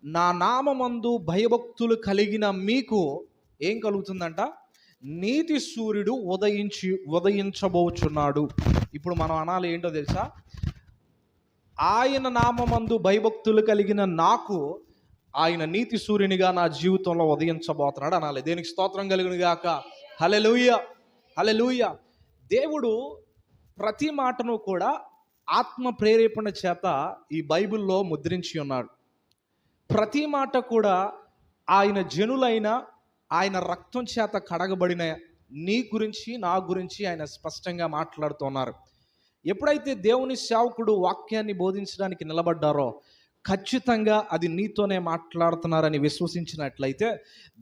నా నామమందు భయభక్తులు కలిగిన మీకు ఏం కలుగుతుందంట? నీతి సూర్యుడు ఉదయించబోచున్నాడు. ఇప్పుడు మనం అనాలి ఏంటో తెలుసా? ఆయన నామమందు భయభక్తులు కలిగిన నాకు ఆయన నీతి సూర్యునిగా నా జీవితంలో ఉదయించబోతున్నాడు అనాలి. దేనికి స్తోత్రం కలుగును గాక. హల్లెలూయా, హల్లెలూయా. దేవుడు ప్రతి మాటను కూడా ఆత్మ ప్రేరేపణ చేత ఈ బైబిల్లో ముద్రించి ఉన్నాడు. ప్రతి మాట కూడా ఆయన జనులైన, ఆయన రక్తం చేత కడగబడిన నీ గురించి, నా గురించి ఆయన స్పష్టంగా మాట్లాడుతున్నారు. ఎప్పుడైతే దేవుని సేవకుడు వాక్యాన్ని బోధించడానికి నిలబడ్డారో ఖచ్చితంగా అది నీతోనే మాట్లాడుతున్నారని విశ్వసించినట్లయితే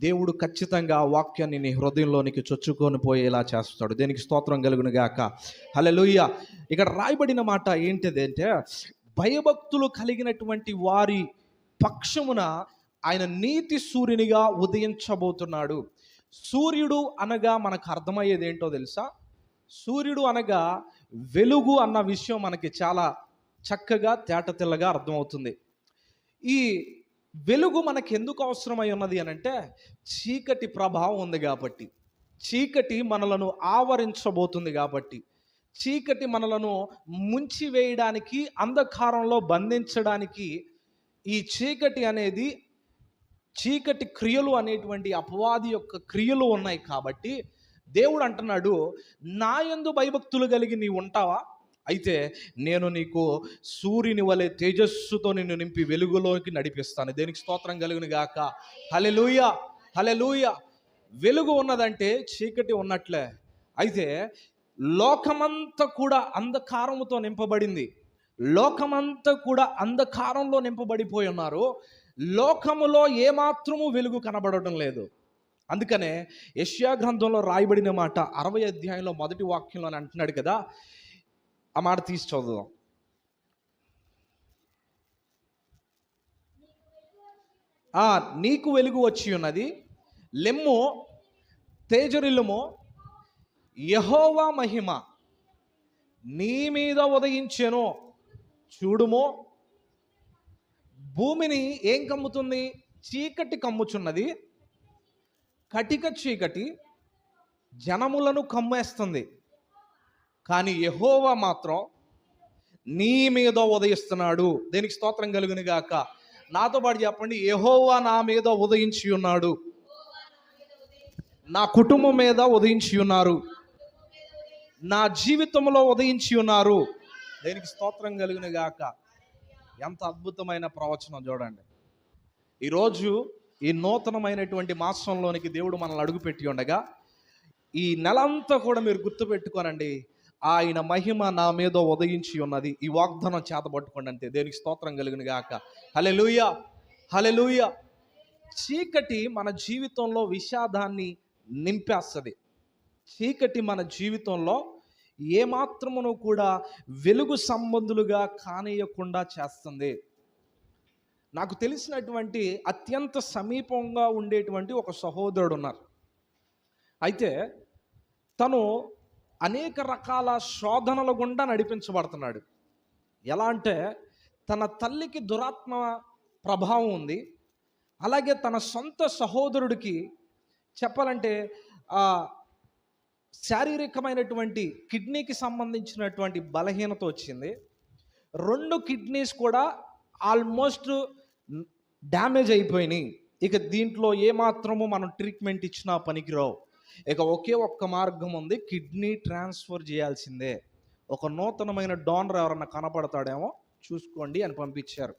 దేవుడు ఖచ్చితంగా ఆ వాక్యాన్ని నీ హృదయంలోనికి చొచ్చుకొని పోయేలా చేస్తాడు. దేనికి స్తోత్రం కలుగును గాక. హల్లెలూయా. ఇక్కడ రాయబడిన మాట ఏంటిదంటే, భయభక్తులు కలిగినటువంటి వారి పక్షమున ఆయన నీతి సూర్యునిగా ఉదయించబోతున్నాడు. సూర్యుడు అనగా మనకు అర్థమయ్యేది ఏంటో తెలుసా? సూర్యుడు అనగా వెలుగు అన్న విషయం మనకి చాలా చక్కగా తేటతెల్లగా అర్థమవుతుంది. ఈ వెలుగు మనకి ఎందుకు అవసరమై ఉన్నది అని అంటే, చీకటి ప్రభావం ఉంది కాబట్టి, చీకటి మనలను ఆవరించబోతుంది కాబట్టి, చీకటి మనలను ముంచి వేయడానికి, అంధకారంలో బంధించడానికి ఈ చీకటి అనేది, చీకటి క్రియలు అనేటువంటి అపవాది యొక్క క్రియలు ఉన్నాయి కాబట్టి దేవుడు అంటున్నాడు, నా యందు భయభక్తులు కలిగి నీవు ఉంటావా? అయితే నేను నీకు సూర్యుని వలె తేజస్సుతో నిన్ను నింపి వెలుగులోకి నడిపిస్తాను. దేనికి స్తోత్రం కలుగును గాక. హల్లెలూయా, హల్లెలూయా. వెలుగు ఉన్నదంటే చీకటి ఉన్నట్లే. అయితే లోకమంతా కూడా అంధకారముతో నింపబడింది. లోకమంతా కూడా అంధకారంలో నింపబడిపోయి ఉన్నారు. లోకములో ఏమాత్రము వెలుగు కనబడటం లేదు. అందుకనే యెషయా గ్రంథంలో రాయబడిన మాట 60వ అధ్యాయంలో మొదటి వాక్యంలో అంటున్నాడు కదా, ఆ మాట తీసి చదువుదాం. నీకు వెలుగు వచ్చి ఉన్నది, లెమ్ము తేజరిల్లుము, యెహోవా మహిమ నీ మీద ఉదయించెను. చూడుము, భూమిని ఏం కమ్ముతుంది? చీకటి కమ్ముచున్నది. కటిక చీకటి జనములను కమ్మేస్తుంది. కానీ యెహోవా మాత్రం నీ మీద ఉదయిస్తున్నాడు. దేనికి స్తోత్రం కలుగును గాక. నాతో పాటు చెప్పండి, యెహోవా నా మీద ఉదయించి ఉన్నాడు, నా కుటుంబం మీద ఉదయించి ఉన్నారు, నా జీవితంలో ఉదయించి ఉన్నారు. దేనికి స్తోత్రం కలుగును గాక. ఎంత అద్భుతమైన ప్రవచనం చూడండి. ఈరోజు ఈ నూతనమైనటువంటి మాసంలోనికి దేవుడు మనల్ని అడుగుపెట్టి ఉండగా, ఈ నెలంతా కూడా మీరు గుర్తుపెట్టుకోనండి, ఆయన మహిమ నా మీద ఉదయించి ఉన్నది. ఈ వాగ్దానం చేతబట్టుకోండి అంతే. దేనికి స్తోత్రం కలుగును గాక. హల్లెలూయా, హల్లెలూయా. చీకటి మన జీవితంలో విషాదాన్ని నింపేస్తుంది. చీకటి మన జీవితంలో ఏమాత్రమును కూడా వెలుగు సంబంధులుగా కానీయకుండా చేస్తుంది. నాకు తెలిసినటువంటి అత్యంత సమీపంగా ఉండేటువంటి ఒక సహోదరుడు ఉన్నారు. అయితే తను అనేక రకాల శోధనల గుండా నడిపించబడుతున్నాడు. ఎలా అంటే, తన తల్లికి దురాత్మ ప్రభావం ఉంది. అలాగే తన సొంత సహోదరుడికి చెప్పాలంటే శారీరకమైనటువంటి కిడ్నీకి సంబంధించినటువంటి బలహీనత వచ్చింది. 2 కిడ్నీస్ కూడా ఆల్మోస్ట్ డ్యామేజ్ అయిపోయినాయి. ఇక దీంట్లో ఏమాత్రము మనం ట్రీట్మెంట్ ఇచ్చినా పనికిరావు. ఇక ఒకే ఒక్క మార్గం ఉంది, కిడ్నీ ట్రాన్స్ఫర్ చేయాల్సిందే. ఒక నూతనమైన డోనర్ ఎవరన్నా కనపడతాడేమో చూసుకోండి అని పంపించారు.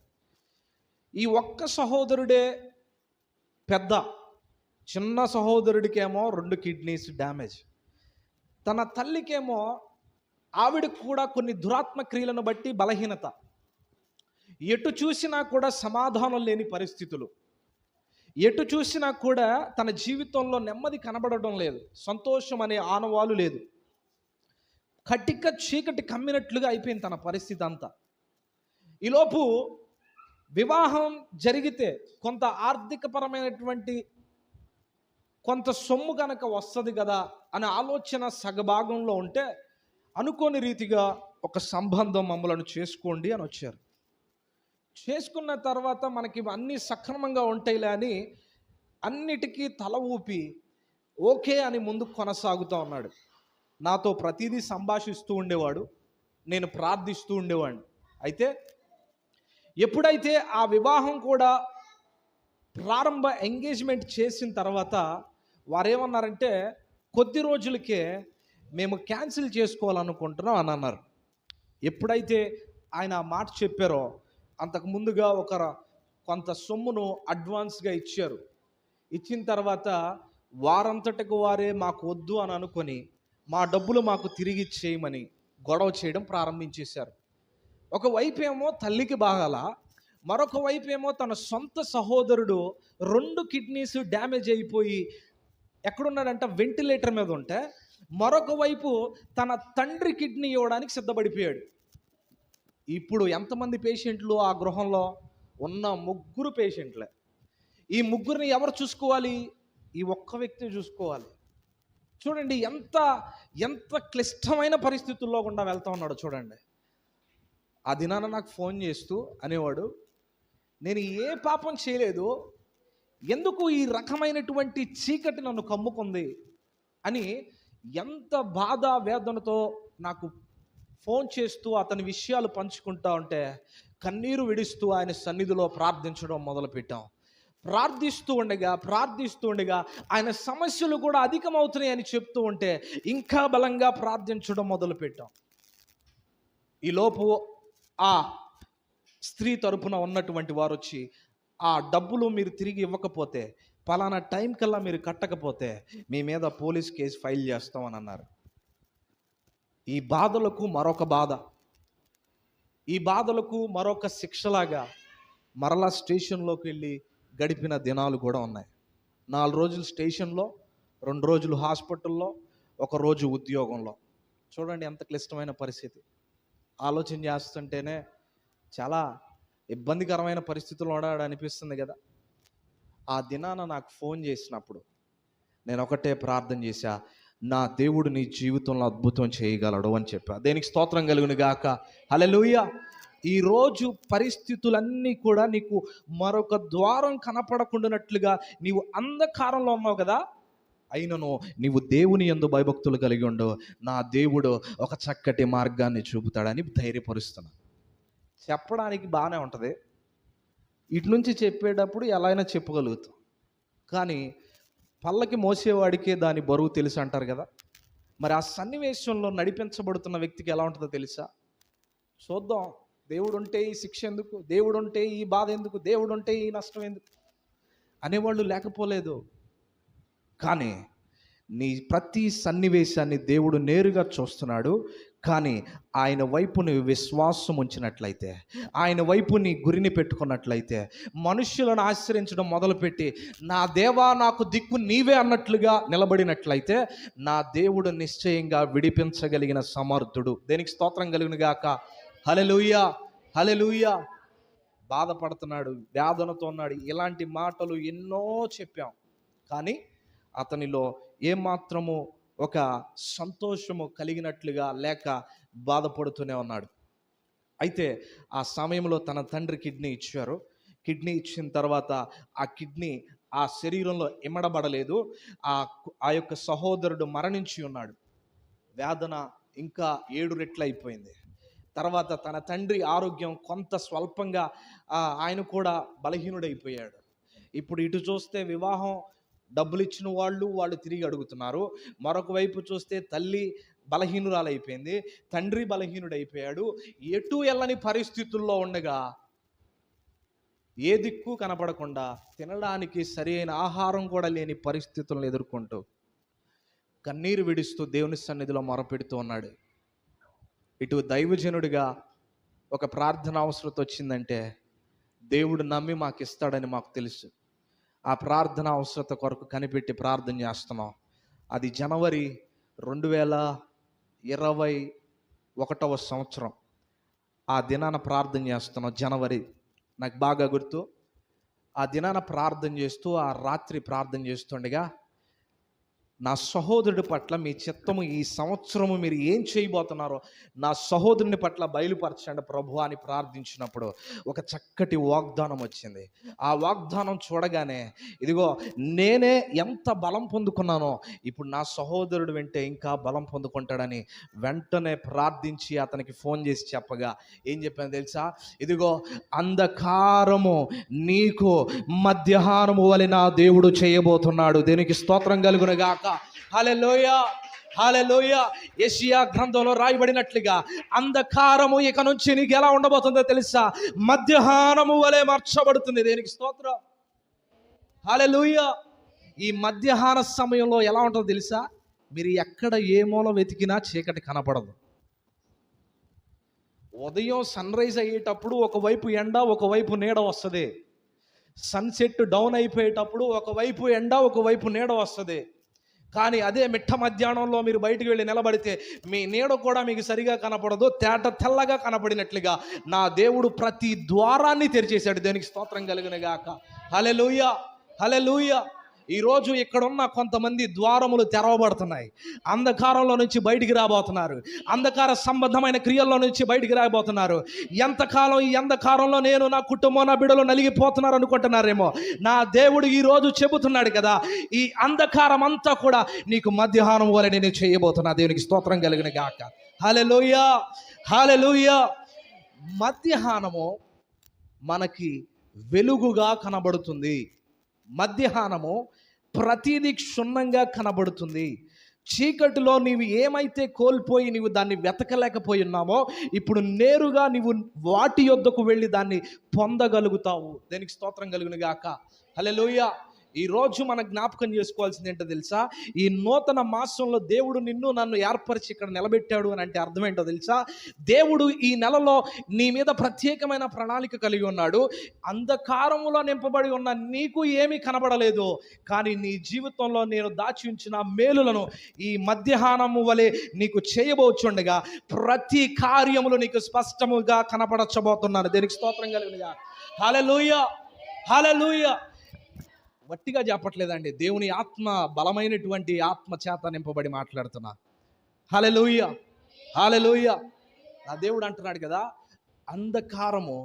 ఈ ఒక్క సహోదరుడే పెద్ద, చిన్న సహోదరుడికేమో 2 కిడ్నీస్ డ్యామేజ్. తన తల్లికేమో ఆవిడకు కూడా కొన్ని దురాత్మ క్రియలను బట్టి బలహీనత. ఎటు చూసినా కూడా సమాధానం లేని పరిస్థితులు. ఎటు చూసినా కూడా తన జీవితంలో నెమ్మది కనబడడం లేదు, సంతోషం అనే ఆనవాలు లేదు. కటిక చీకటి కమ్మినట్లుగా అయిపోయింది తన పరిస్థితి అంతా. ఈలోపు వివాహం జరిగితే కొంత ఆర్థికపరమైనటువంటి కొంత సొమ్ము కనుక వస్తుంది కదా అనే ఆలోచన సగభాగంలో ఉంటే, అనుకోని రీతిగా ఒక సంబంధం మమ్మలను చేసుకోండి అని వచ్చారు. చేసుకున్న తర్వాత మనకి అన్నీ సక్రమంగా ఉంటాయిలే అని అన్నిటికీ తల ఊపి ఓకే అని ముందుకు కొనసాగుతూ ఉన్నాడు. నాతో ప్రతిదీ సంభాషిస్తూ ఉండేవాడు, నేను ప్రార్థిస్తూ ఉండేవాడిని. అయితే ఎప్పుడైతే ఆ వివాహం కూడా ప్రారంభ ఎంగేజ్మెంట్ చేసిన తర్వాత వారేమన్నారంటే కొద్ది రోజులకే మేము క్యాన్సిల్ చేసుకోవాలనుకుంటున్నాం అని అన్నారు. ఎప్పుడైతే ఆయన ఆ మాట చెప్పారో అంతకు ముందుగా కొంత సొమ్మును అడ్వాన్స్గా ఇచ్చారు. ఇచ్చిన తర్వాత వారంతటకు వారే మాకు వద్దు అని అనుకొని మా డబ్బులు మాకు తిరిగి ఇచ్చేయమని గొడవ చేయడం ప్రారంభించేశారు. ఒకవైపు ఏమో తల్లికి బాగాల, మరొక వైపు ఏమో తన సొంత సహోదరుడు 2 కిడ్నీస్ డ్యామేజ్ అయిపోయి ఎక్కడున్నాడంట, వెంటిలేటర్ మీద ఉంటే, మరొక వైపు తన తండ్రి కిడ్నీ ఇవ్వడానికి సిద్ధపడిపోయాడు. ఇప్పుడు ఎంతమంది పేషెంట్లు ఆ గృహంలో ఉన్న? 3 పేషెంట్లే. ఈ 3ని ఎవరు చూసుకోవాలి? ఈ ఒక్క వ్యక్తి చూసుకోవాలి. చూడండి ఎంత ఎంత క్లిష్టమైన పరిస్థితుల్లో గుండా వెళ్తా ఉన్నాడు చూడండి. ఆ దినాన నాకు ఫోన్ చేస్తూ అనేవాడు, నేను ఏ పాపం చేయలేదు, ఎందుకు ఈ రకమైనటువంటి చీకటి నన్ను కమ్ముకుంది అని ఎంత బాధ వేదనతో నాకు ఫోన్ చేస్తూ అతని విషయాలు పంచుకుంటా ఉంటే కన్నీరు విడుస్తూ ఆయన సన్నిధిలో ప్రార్థించడం మొదలుపెట్టాం. ప్రార్థిస్తూ ఉండగా ఆయన సమస్యలు కూడా అధికమవుతున్నాయి అని చెప్తూ ఉంటే ఇంకా బలంగా ప్రార్థించడం మొదలుపెట్టాం. ఈలోపు ఆ స్త్రీ తరపున ఉన్నటువంటి వారు వచ్చి, ఆ డబ్బులు మీరు తిరిగి ఇవ్వకపోతే, పలానా టైం కల్లా మీరు కట్టకపోతే మీ మీద పోలీస్ కేసు ఫైల్ చేస్తామని అన్నారు. ఈ బాధలకు మరొక బాధ, ఈ బాధలకు మరొక శిక్షలాగా మరలా స్టేషన్లోకి వెళ్ళి గడిపిన దినాలు కూడా ఉన్నాయి. 4 రోజులు స్టేషన్లో, 2 రోజులు హాస్పిటల్లో, 1 రోజు ఉద్యోగంలో. చూడండి ఎంత క్లిష్టమైన పరిస్థితి. ఆలోచన చేస్తుంటేనే చాలా ఇబ్బందికరమైన పరిస్థితుల్లో ఉన్నాడు అనిపిస్తుంది కదా. ఆ దినాన నాకు ఫోన్ చేసినప్పుడు నేను ఒకటే ప్రార్థన చేశా, నా దేవుడు నీ జీవితంలో అద్భుతం చేయగలడు అని చెప్పా. దేనికి స్తోత్రం కలుగును గాక. హల్లెలూయా. ఈరోజు పరిస్థితులన్నీ కూడా నీకు మరొక ద్వారం కనపడకుండానట్లుగా నీవు అంధకారంలో ఉన్నావు కదా, అయినను నీవు దేవుని యందు భయభక్తులు కలిగి ఉండు, నా దేవుడు ఒక చక్కటి మార్గాన్ని చూపుతాడని ధైర్యపరుస్తున్నా. చెప్పడానికి బాగానే ఉంటుంది, ఇటు నుంచి చెప్పేటప్పుడు ఎలా అయినా చెప్పగలుగుతాం, కానీ పల్లకి మోసేవాడికే దాని బరువు తెలుసు అంటారు కదా. మరి ఆ సన్నివేశంలో నడిపించబడుతున్న వ్యక్తికి ఎలా ఉంటుందో తెలుసా? చూద్దాం. దేవుడు ఉంటే ఈ శిక్ష ఎందుకు, దేవుడు ఉంటే ఈ బాధ ఎందుకు, దేవుడు ఉంటే ఈ నష్టం ఎందుకు అనేవాళ్ళు లేకపోలేదు. కానీ నీ ప్రతి సన్నివేశాన్ని దేవుడు నేరుగా చూస్తున్నాడు. కానీ ఆయన వైపు నువ్వు విశ్వాసం ఉంచినట్లయితే, ఆయన వైపు నీ గురిని పెట్టుకున్నట్లయితే, మనుష్యులను ఆశ్రయించడం మొదలుపెట్టి నా దేవా నాకు దిక్కు నీవే అన్నట్లుగా నిలబడినట్లయితే, నా దేవుడు నిశ్చయంగా విడిపించగలిగిన సమర్థుడు. దేనికి స్తోత్రం కలుగును గాక. హల్లెలూయా, హల్లెలూయా. బాధపడుతున్నాడు, వేదనతో ఉన్నాడు, ఇలాంటి మాటలు ఎన్నో చెప్పాం. కానీ అతనిలో ఏమాత్రము ఒక సంతోషము కలిగినట్లుగా లేక బాధపడుతూనే ఉన్నాడు. అయితే ఆ సమయంలో తన తండ్రి కిడ్నీ ఇచ్చారు. కిడ్నీ ఇచ్చిన తర్వాత ఆ కిడ్నీ ఆ శరీరంలో ఇమడబడలేదు. ఆ యొక్క సహోదరుడు మరణించి ఉన్నాడు. వేదన ఇంకా 7 రెట్లు అయిపోయింది. తర్వాత తన తండ్రి ఆరోగ్యం కొంత స్వల్పంగా ఆయన కూడా బలహీనుడైపోయాడు. ఇప్పుడు ఇటు చూస్తే వివాహం డబ్బులు ఇచ్చిన వాళ్ళు తిరిగి అడుగుతున్నారు. మరొక వైపు చూస్తే తల్లి బలహీనురాలైపోయింది, తండ్రి బలహీనుడైపోయాడు. ఎటు వెళ్ళని పరిస్థితుల్లో ఉండగా, ఏ దిక్కు కనపడకుండా, తినడానికి సరైన ఆహారం కూడా లేని పరిస్థితులను ఎదుర్కొంటూ కన్నీరు విడుస్తూ దేవుని సన్నిధిలో మొరపెడుతూ ఉన్నాడు. ఇటు దైవజనుడిగా ఒక ప్రార్థన అవసరత వచ్చిందంటే దేవుడు నమ్మి మాకు ఇస్తాడని మాకు తెలుసు. ఆ ప్రార్థన అవసరత కొరకు కనిపెట్టి ప్రార్థన చేస్తున్నాం. అది జనవరి 2021 సంవత్సరం. ఆ దినాన ప్రార్థన చేస్తున్నాం. జనవరి నాకు బాగా గుర్తు. ఆ దినాన ప్రార్థన చేస్తూ, ఆ రాత్రి ప్రార్థన చేస్తుండగా నా సహోదరుడి పట్ల మీ చిత్తము ఈ సంవత్సరము మీరు ఏం చేయబోతున్నారో నా సహోదరుని పట్ల బయలుపరచండి ప్రభు అని ప్రార్థించినప్పుడు ఒక చక్కటి వాగ్దానం వచ్చింది. ఆ వాగ్దానం చూడగానే ఇదిగో నేనే ఎంత బలం పొందుకున్నానో ఇప్పుడు నా సహోదరుడు వింటే ఇంకా బలం పొందుకుంటాడని వెంటనే ప్రార్థించి అతనికి ఫోన్ చేసి చెప్పగా ఏం చెప్పాను తెలుసా? ఇదిగో అంధకారము నీకు మధ్యాహ్నము వలె నా దేవుడు చేయబోతున్నాడు. దేనికి స్తోత్రం కలుగునుగాక. హల్లెలూయా, హల్లెలూయా. యెషయా గ్రంథంలో రాయబడినట్లుగా అంధకారము ఇక నుంచి నీకు ఎలా ఉండబోతుందో తెలుసా? మధ్యాహ్నము వలె మార్చబడుతుంది. దేనికి స్తోత్రం, హల్లెలూయా. ఈ మధ్యాహ్న సమయంలో ఎలా ఉంటుందో తెలుసా? మీరు ఎక్కడ ఏ మూల వెతికినా చీకటి కనపడదు. ఉదయం సన్ రైజ్ అయ్యేటప్పుడు ఒకవైపు ఎండ ఒకవైపు నీడ వస్తుంది. సన్సెట్ డౌన్ అయిపోయేటప్పుడు ఒకవైపు ఎండ ఒకవైపు నీడ వస్తుంది. కానీ అదే మిట్ట మధ్యాహ్నంలో మీరు బయటికి వెళ్ళి నిలబడితే మీ నీడ కూడా మీకు సరిగా కనపడదు. తెల్లగా కనపడినట్లుగా నా దేవుడు ప్రతి ద్వారాన్ని తెరిచేశాడు. దేనికి స్తోత్రం కలుగునుగాక. హల్లెలూయా, హల్లెలూయా. ఈరోజు ఇక్కడున్న కొంతమంది ద్వారములు తెరవబడుతున్నాయి. అంధకారంలో నుంచి బయటికి రాబోతున్నారు. అంధకార సంబంధమైన క్రియల్లో నుంచి బయటికి రాబోతున్నారు. ఎంతకాలం ఈ అంధకారంలో నేను, నా కుటుంబం, నా బిడ్డలు నలిగిపోతున్నారు అనుకుంటున్నారేమో. నా దేవుడు ఈరోజు చెబుతున్నాడు కదా, ఈ అంధకారం అంతా కూడా నీకు మధ్యాహ్నం వలె నేను చేయబోతున్నా. దేవునికి స్తోత్రం కలిగిన గాక. హల్లెలూయా, హల్లెలూయా. మధ్యాహ్నము మనకి వెలుగుగా కనబడుతుంది. మధ్యాహ్నము ప్రతిదీ క్షుణ్ణంగా కనబడుతుంది. చీకటిలో నీవు ఏమైతే కోల్పోయి నీవు దాన్ని వెతకలేకపోయి ఉన్నామో ఇప్పుడు నేరుగా నీవు వాటి యొద్దకు వెళ్ళి దాన్ని పొందగలుగుతావు. దానికి స్తోత్రం కలుగునుగాక. హల్లెలూయా. ఈరోజు మనం జ్ఞాపకం చేసుకోవాల్సింది ఏంటో తెలుసా? ఈ నూతన మాసంలో దేవుడు నిన్ను నన్ను ఏర్పరిచి ఇక్కడ నిలబెట్టాడు అని అంటే అర్థం ఏంటో తెలుసా? దేవుడు ఈ నెలలో నీ మీద ప్రత్యేకమైన ప్రణాళిక కలిగి ఉన్నాడు. అంధకారములో నింపబడి ఉన్న నీకు ఏమీ కనబడలేదు, కానీ నీ జీవితంలో నేను దాచి ఉంచిన మేలులను ఈ మధ్యాహ్నము వలె నీకు చేయబోచుండగా ప్రతి కార్యములు నీకు స్పష్టముగా కనపడచ్చబోతున్నాను. దేనికి స్తోత్రం కలుగునుగాక. హల్లెలూయా, హల్లెలూయా. వట్టిగా చెప్పట్లేదండి, దేవుని ఆత్మ బలమైనటువంటి ఆత్మ చేత నింపబడి మాట్లాడుతున్నా. హల్లెలూయా, హల్లెలూయా. నా దేవుడు అంటున్నాడు కదా, అంధకారము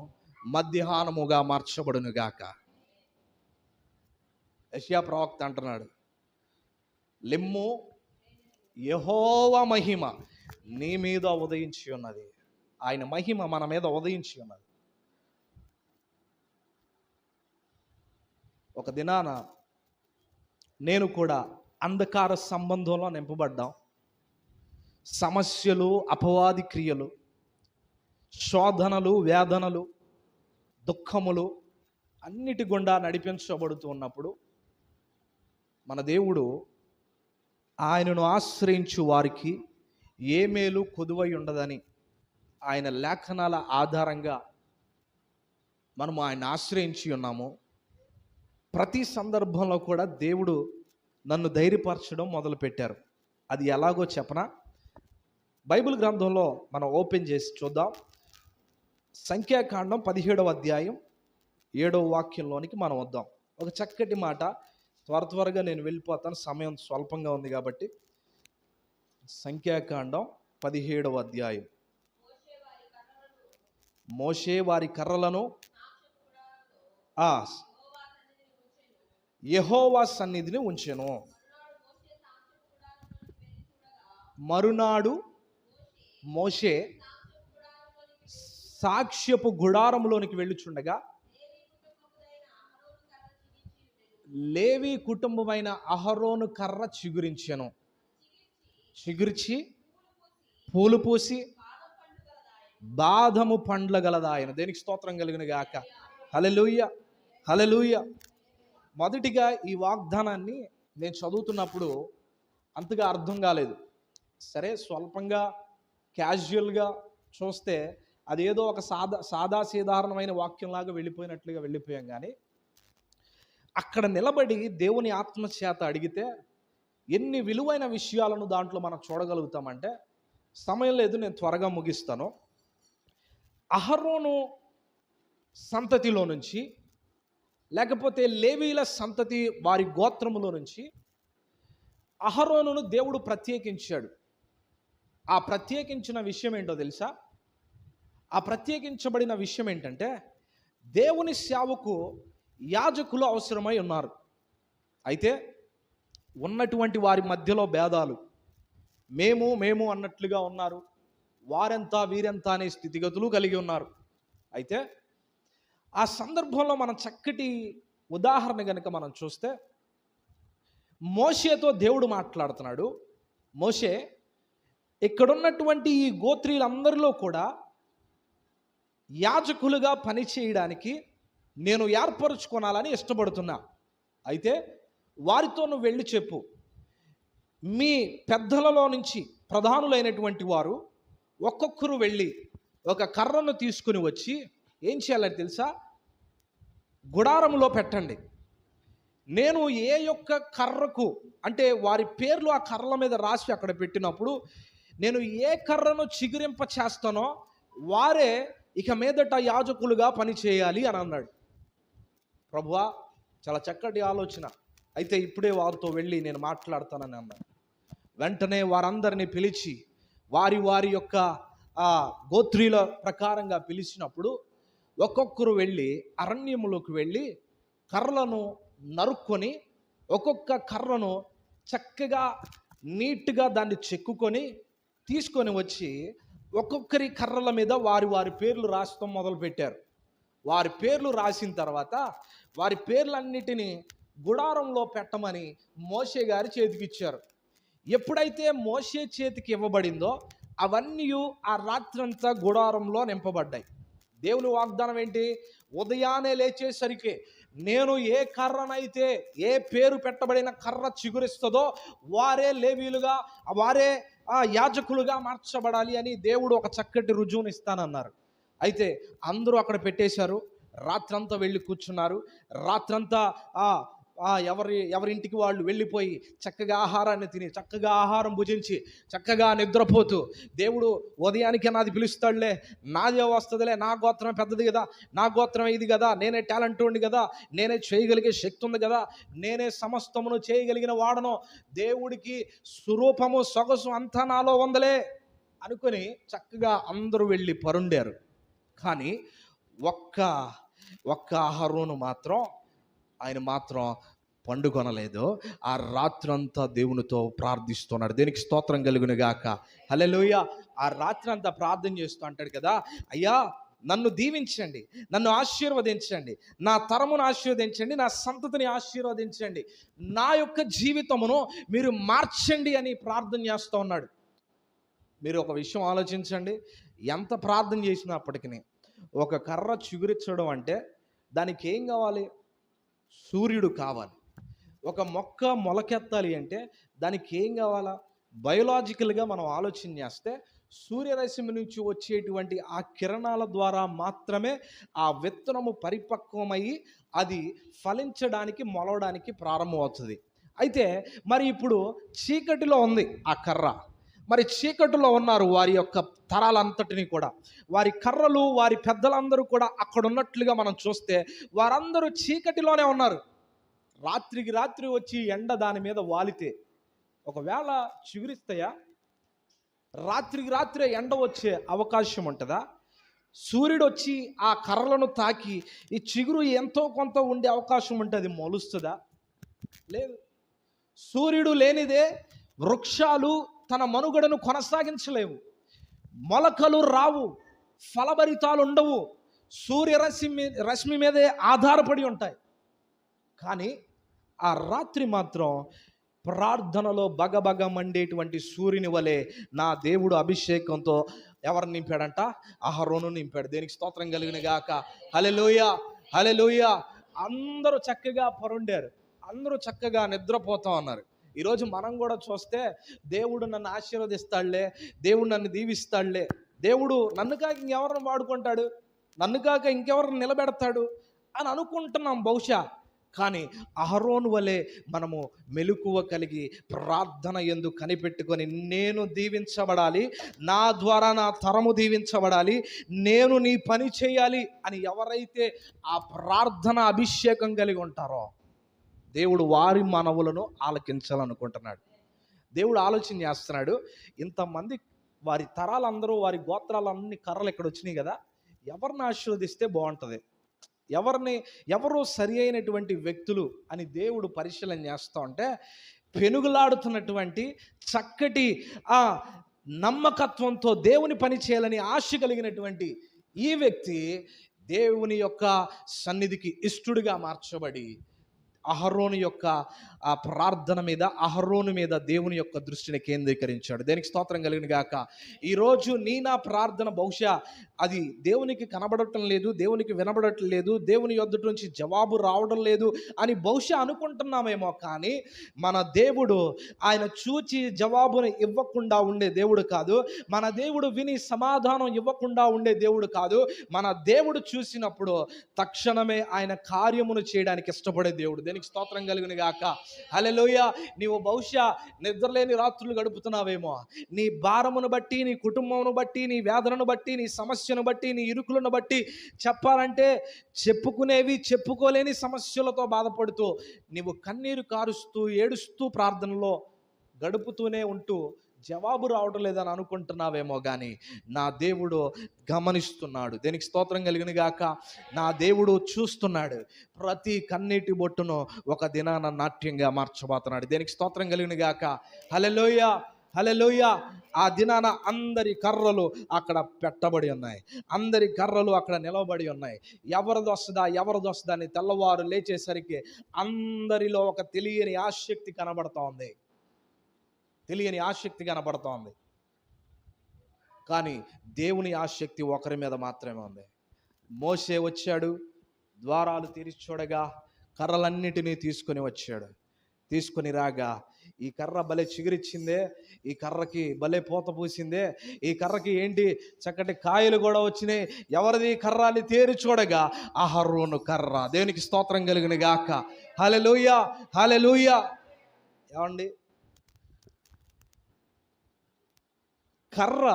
మధ్యాహ్నముగా మార్చబడునుగాక. యెషయా ప్రవక్త అంటున్నాడు, లెమ్ము, యెహోవా మహిమ నీ మీద ఉదయించి ఉన్నది. ఆయన మహిమ మన మీద ఉదయించి ఉన్నది. ఒక దినాన నేను కూడా అంధకార సంబంధంలో నింపబడ్డాం. సమస్యలు, అపవాది క్రియలు, శోధనలు, వేదనలు, దుఃఖములు అన్నిటి గుండా నడిపించబడుతూ ఉన్నప్పుడు మన దేవుడు ఆయనను ఆశ్రయించు వారికి ఏ మేలు కొదువై ఉండదని ఆయన లేఖనాల ఆధారంగా మనము ఆయన ఆశ్రయించి ఉన్నాము. ప్రతి సందర్భంలో కూడా దేవుడు నన్ను ధైర్యపరచడం మొదలుపెట్టారు. అది ఎలాగో చెప్పనా? బైబిల్ గ్రంథంలో మనం ఓపెన్ చేసి చూద్దాం. సంఖ్యాకాండం 17వ అధ్యాయం 7వ వాక్యంలోనికి మనం వద్దాం. ఒక చక్కటి మాట. త్వరగా నేను వెళ్ళిపోతాను, సమయం స్వల్పంగా ఉంది కాబట్టి. సంఖ్యాకాండం 17వ అధ్యాయం. మోషే వారి కర్రలను యెహోవా సన్నిధిని ఉంచెను. మరునాడు మోషే సాక్ష్యపు గుడారములోనికి వెళ్ళుచుండగా లేవి కుటుంబమైన అహరోను కర్ర చిగురించెను. చిగురించి పూలు పూసి బాదము పండ్ల గలదాయను. దేనికి స్తోత్రం కలుగునుగాక. హల్లెలూయా, హల్లెలూయా. మొదటిగా ఈ వాగ్దానాన్ని నేను చదువుతున్నప్పుడు అంతగా అర్థం కాలేదు. సరే, స్వల్పంగా క్యాజువల్గా చూస్తే అదేదో ఒక సాధారణమైన వాక్యంలాగా వెళ్ళిపోయాం. కానీ అక్కడ నిలబడి దేవుని ఆత్మచేత అడిగితే ఎన్ని విలువైన విషయాలను దాంట్లో మనం చూడగలుగుతామంటే, సమయం లేదు, నేను త్వరగా ముగిస్తాను. అహరోను సంతతిలో నుంచి, లేకపోతే లేవీల సంతతి వారి గోత్రములో నుంచి అహరోనును దేవుడు ప్రత్యేకించాడు. ఆ ప్రత్యేకించిన విషయం ఏంటో తెలుసా? ఆ ప్రత్యేకించబడిన విషయం ఏంటంటే, దేవుని సేవకు యాజకులు అవసరమై ఉన్నారు. అయితే ఉన్నటువంటి వారి మధ్యలో భేదాలు, మేము మేము అన్నట్లుగా ఉన్నారు, వారెంత వీరెంత అనే స్థితిగతులు కలిగి ఉన్నారు. అయితే ఆ సందర్భంలో మనం చక్కటి ఉదాహరణ కనుక మనం చూస్తే, మోషేతో దేవుడు మాట్లాడుతున్నాడు. మోషే, ఇక్కడున్నటువంటి ఈ గోత్రీలందరిలో కూడా యాజకులుగా పనిచేయడానికి నేను ఏర్పరచుకోనాలని ఇష్టపడుతున్నా. అయితే వారితో నువ్వు వెళ్ళి చెప్పు, మీ పెద్దలలో నుంచి ప్రధానులైనటువంటి వారు ఒక్కొక్కరు వెళ్ళి ఒక కర్రను తీసుకుని వచ్చి ఏం చేయాలని తెలుసా? గుడారంలో పెట్టండి. నేను ఏ యొక్క కర్రకు, అంటే వారి పేర్లు ఆ కర్రల మీద రాసి అక్కడ పెట్టినప్పుడు, నేను ఏ కర్రను చిగురింప చేస్తానో వారే ఇక మీదట యాజకులుగా పని చేయాలి అని అన్నాడు. ప్రభువా, చాలా చక్కటి ఆలోచన, అయితే ఇప్పుడే వారితో వెళ్ళి నేను మాట్లాడతానని అన్నాడు. వెంటనే వారందరినీ పిలిచి వారి వారి యొక్క గోత్రీల ప్రకారంగా పిలిచినప్పుడు ఒక్కొక్కరు వెళ్ళి అరణ్యములోకి వెళ్ళి కర్రలను నరుక్కొని, ఒక్కొక్క కర్రను చక్కగా నీట్గా దాన్ని చెక్కుకొని తీసుకొని వచ్చి ఒక్కొక్కరి కర్రల మీద వారి వారి పేర్లు రాస్తాం మొదలుపెట్టారు. వారి పేర్లు రాసిన తర్వాత వారి పేర్లన్నిటినీ గుడారంలో పెట్టమని మోషే గారి చేతికిచ్చారు. ఎప్పుడైతే మోషే చేతికి ఇవ్వబడిందో అవన్నీ ఆ రాత్రంతా గుడారంలో నింపబడ్డాయి. దేవుని వాగ్దానం ఏంటి? ఉదయాన్నే లేచేసరికి నేను ఏ కర్రనైతే, ఏ పేరు పెట్టబడిన కర్ర చిగురిస్తుందో వారే లేవీలుగా, వారే యాజకులుగా మార్చబడాలి అని దేవుడు ఒక చక్కటి రుజువుని ఇస్తానన్నారు. అయితే అందరూ అక్కడ రాత్రంతా వెళ్ళి కూర్చున్నారు. రాత్రంతా ఎవరింటికి వాళ్ళు వెళ్ళిపోయి చక్కగా ఆహారాన్ని తిని, చక్కగా ఆహారం భుజించి, చక్కగా నిద్రపోతూ, దేవుడు ఉదయానికి నాది పిలుస్తాడులే, నాదే వస్తుందిలే, నా గోత్రం పెద్దది కదా, నా గోత్రం ఇది కదా, నేనే టాలెంట్ ఉంది కదా, నేనే చేయగలిగే శక్తి ఉంది కదా, నేనే సమస్తమును చేయగలిగిన వాడను, దేవుడికి స్వరూపము సొగసు అంతా నాలో ఉందలే అనుకొని చక్కగా అందరూ వెళ్ళి పరుండారు. కానీ ఒక్క అహరోను మాత్రం, ఆయన మాత్రం పండుకొనలేదు. ఆ రాత్రంతా దేవునితో ప్రార్థిస్తున్నాడు. దేనికి స్తోత్రం కలుగును గాక. హల్లెలూయా. ఆ రాత్రంతా ప్రార్థన చేస్తూ అంటాడు కదా, అయ్యా నన్ను దీవించండి, నన్ను ఆశీర్వదించండి, నా తరమును ఆశీర్వదించండి, నా సంతతిని ఆశీర్వదించండి, నా యొక్క జీవితమును మీరు మార్చండి అని ప్రార్థన చేస్తూ ఉన్నాడు. మీరు ఒక విషయం ఆలోచించండి, ఎంత ప్రార్థన చేసినప్పటికీ ఒక కర్ర చిగురించడం అంటే దానికి ఏం కావాలి? సూర్యుడు కావాలి. ఒక మొక్క మొలకెత్తాలి అంటే దానికి ఏం కావాలా? బయోలాజికల్గా మనం ఆలోచన చేస్తే సూర్యరశ్మి నుంచి వచ్చేటువంటి ఆ కిరణాల ద్వారా మాత్రమే ఆ విత్తనము పరిపక్వమయ్యి అది ఫలించడానికి, మొలవడానికి ప్రారంభమవుతుంది. అయితే మరి ఇప్పుడు చీకటిలో ఉంది ఆ కర్ర, మరి చీకటిలో ఉన్నారు వారి యొక్క తరాలంతటినీ కూడా, వారి కర్రలు, వారి పెద్దలందరూ కూడా అక్కడ ఉన్నట్లుగా మనం చూస్తే వారందరూ చీకటిలోనే ఉన్నారు. రాత్రికి రాత్రి వచ్చి ఎండ దాని మీద వాలితే ఒకవేళ చిగురిస్తాయా? రాత్రికి రాత్రే ఎండ వచ్చే అవకాశం ఉంటుందా? సూర్యుడు వచ్చి ఆ కర్రలను తాకి ఈ చిగురు ఎంతో కొంత ఉండే అవకాశం ఉంటుంది, మొలుస్తుందా? లేదు. సూర్యుడు లేనిదే వృక్షాలు తన మనుగడను కొనసాగించలేవు, మొలకలు రావు, ఫలభరితాలు ఉండవు, రశ్మి మీదే ఆధారపడి ఉంటాయి. కానీ ఆ రాత్రి మాత్రం ప్రార్థనలో బగబగ మండేటువంటి సూర్యుని వలె నా దేవుడు అభిషేకంతో ఎవరు నింపాడంట? అహరోను నింపాడు. దేనికి స్తోత్రం కలిగిన గాక. హల్లెలూయా, హల్లెలూయా. అందరూ చక్కగా పరుండారు, అందరూ చక్కగా నిద్రపోతా ఉన్నారు. ఈరోజు మనం కూడా చూస్తే దేవుడు నన్ను ఆశీర్వదిస్తాడులే, దేవుడు నన్ను దీవిస్తాడులే, దేవుడు నన్ను కాక ఇంకెవరిని వాడుకుంటాడు, నన్ను కాక ఇంకెవరిని నిలబెడతాడు అని అనుకుంటున్నాం బహుశా. కానీ అహరోను వలె మనము మెలకువ కలిగి ప్రార్థన యందు కనిపెట్టుకొని, నేను దీవించబడాలి, నా ద్వారా నా తరము దీవించబడాలి, నేను నీ పని చేయాలి అని ఎవరైతే ఆ ప్రార్థన అభిషేకం కలిగి ఉంటారో దేవుడు వారి మనవులను ఆలకించాలనుకుంటున్నాడు. దేవుడు ఆలోచన చేస్తున్నాడు, ఇంతమంది వారి తరాలందరూ వారి గోత్రాలన్నీ కర్రలు ఇక్కడ వచ్చినాయి కదా, ఎవరిని ఆశీర్వదిస్తే బాగుంటుంది, ఎవరు సరి అయినటువంటి వ్యక్తులు అని దేవుడు పరిశీలన చేస్తూ ఉంటే, పెనుగులాడుతున్నటువంటి చక్కటి ఆ నమ్మకత్వంతో దేవుని పని చేయాలని ఆశ కలిగినటువంటి ఈ వ్యక్తి దేవుని యొక్క సన్నిధికి ఇష్టడుగా మార్చబడి అహరోను యొక్క ఆ ప్రార్థన మీద, అహరోను మీద దేవుని యొక్క దృష్టిని కేంద్రీకరించాడు. దేనికి స్తోత్రం కలిగిన గాక. ఈరోజు నా ప్రార్థన బహుశా అది దేవునికి కనబడటం లేదు, దేవునికి వినబడటం లేదు, దేవుని యొద్ద నుంచి జవాబు రావడం లేదు అని బహుశా అనుకుంటున్నామేమో, కానీ మన దేవుడు ఆయన చూచి జవాబును ఇవ్వకుండా ఉండే దేవుడు కాదు. మన దేవుడు విని సమాధానం ఇవ్వకుండా ఉండే దేవుడు కాదు. మన దేవుడు చూసినప్పుడు తక్షణమే ఆయన కార్యమును చేయడానికి ఇష్టపడే దేవుడు. దేనికి స్తోత్రం కలుగును గాక. హల్లెలూయా. నీవు బహుశా నిద్రలేని రాత్రులు గడుపుతున్నావేమో, నీ భారమును బట్టి, నీ కుటుంబమును బట్టి, నీ వేదనను బట్టి, నీ సమస్యను బట్టి, నీ ఇరుకులను బట్టి, చెప్పాలంటే చెప్పుకునేవి చెప్పుకోలేని సమస్యలతో బాధపడుతూ నీవు కన్నీరు కారుస్తూ ఏడుస్తూ ప్రార్థనలో గడుపుతూనే ఉంటూ జవాబు రావడం లేదని అనుకుంటున్నావేమో, కానీ నా దేవుడు గమనిస్తున్నాడు. దేనికి స్తోత్రం కలిగిన గాక. నా దేవుడు చూస్తున్నాడు. ప్రతి కన్నీటి బొట్టును ఒక దినాన నాట్యంగా మార్చబోతున్నాడు. దేనికి స్తోత్రం కలిగిన గాక. హల్లెలూయా, హల్లెలూయా. ఆ దినాన అందరి కర్రలు అక్కడ పెట్టబడి ఉన్నాయి, అందరి కర్రలు అక్కడ నిలబడి ఉన్నాయి. ఎవరిది వస్తుందా అని తెల్లవారు లేచేసరికి అందరిలో ఒక తెలియని ఆసక్తి కనబడుతోంది, కానీ దేవుని ఆసక్తి ఒకరి మీద మాత్రమే ఉంది. మోషే వచ్చాడు, ద్వారాలు తెరిచి చూడగా కర్రలన్నిటినీ తీసుకొని రాగా, ఈ కర్ర భలే చిగురిచ్చిందే, ఈ కర్రకి భలే పూత పూసిందే, ఈ కర్రకి ఏంటి చక్కటి కాయలు కూడా వచ్చినాయి, ఎవరిది కర్ర అని తేరి చూడగా అహరోను కర్ర. దేవునికి స్తోత్రం కలిగిన గాక. హల్లెలూయా, హల్లెలూయా. ఏమండి, కర్ర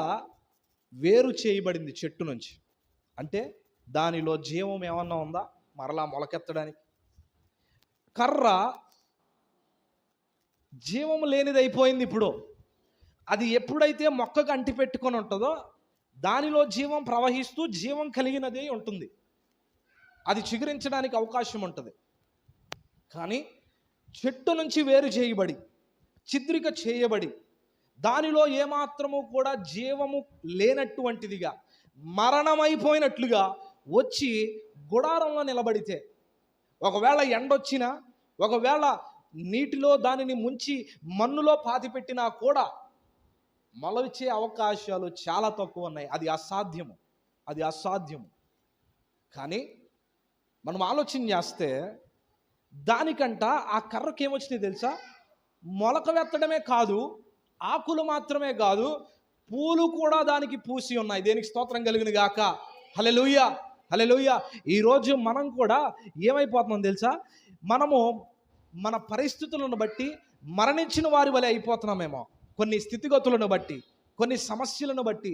వేరు చేయబడింది చెట్టు నుంచి, అంటే దానిలో జీవం ఏమన్నా ఉందా మరలా మొలకెత్తడానికి? కర్ర జీవం లేనిది అయిపోయింది. ఇప్పుడు అది ఎప్పుడైతే మొక్కకు అంటి పెట్టుకొని ఉంటుందో దానిలో జీవం ప్రవహిస్తూ జీవం కలిగినదే ఉంటుంది, అది చిగురించడానికి అవకాశం ఉంటుంది. కానీ చెట్టు నుంచి వేరు చేయబడి చిద్రిక చేయబడి దానిలో ఏమాత్రము కూడా జీవము లేనటువంటిదిగా, మరణమైపోయినట్లుగా వచ్చి గుడారంలో నిలబడితే, ఒకవేళ ఎండొచ్చినా, ఒకవేళ నీటిలో దానిని ముంచి మన్నులో పాతిపెట్టినా కూడా మొలవిచ్చే అవకాశాలు చాలా తక్కువ ఉన్నాయి. అది అసాధ్యము. కానీ మనం ఆలోచన చేస్తే దానికంట ఆ కర్రకి ఏమొచ్చినాయి తెలుసా? మొలక వెత్తడమే కాదు, ఆకులు మాత్రమే కాదు, పూలు కూడా దానికి పూసి ఉన్నాయి. దేనికి స్తోత్రం కలిగిన గాక. హల్లెలూయా, హల్లెలూయా. ఈరోజు మనం కూడా ఏమైపోతున్నాం తెలుసా? మనము మన పరిస్థితులను బట్టి మరణించిన వారి వలె అయిపోతున్నామేమో. కొన్ని స్థితిగతులను బట్టి, కొన్ని సమస్యలను బట్టి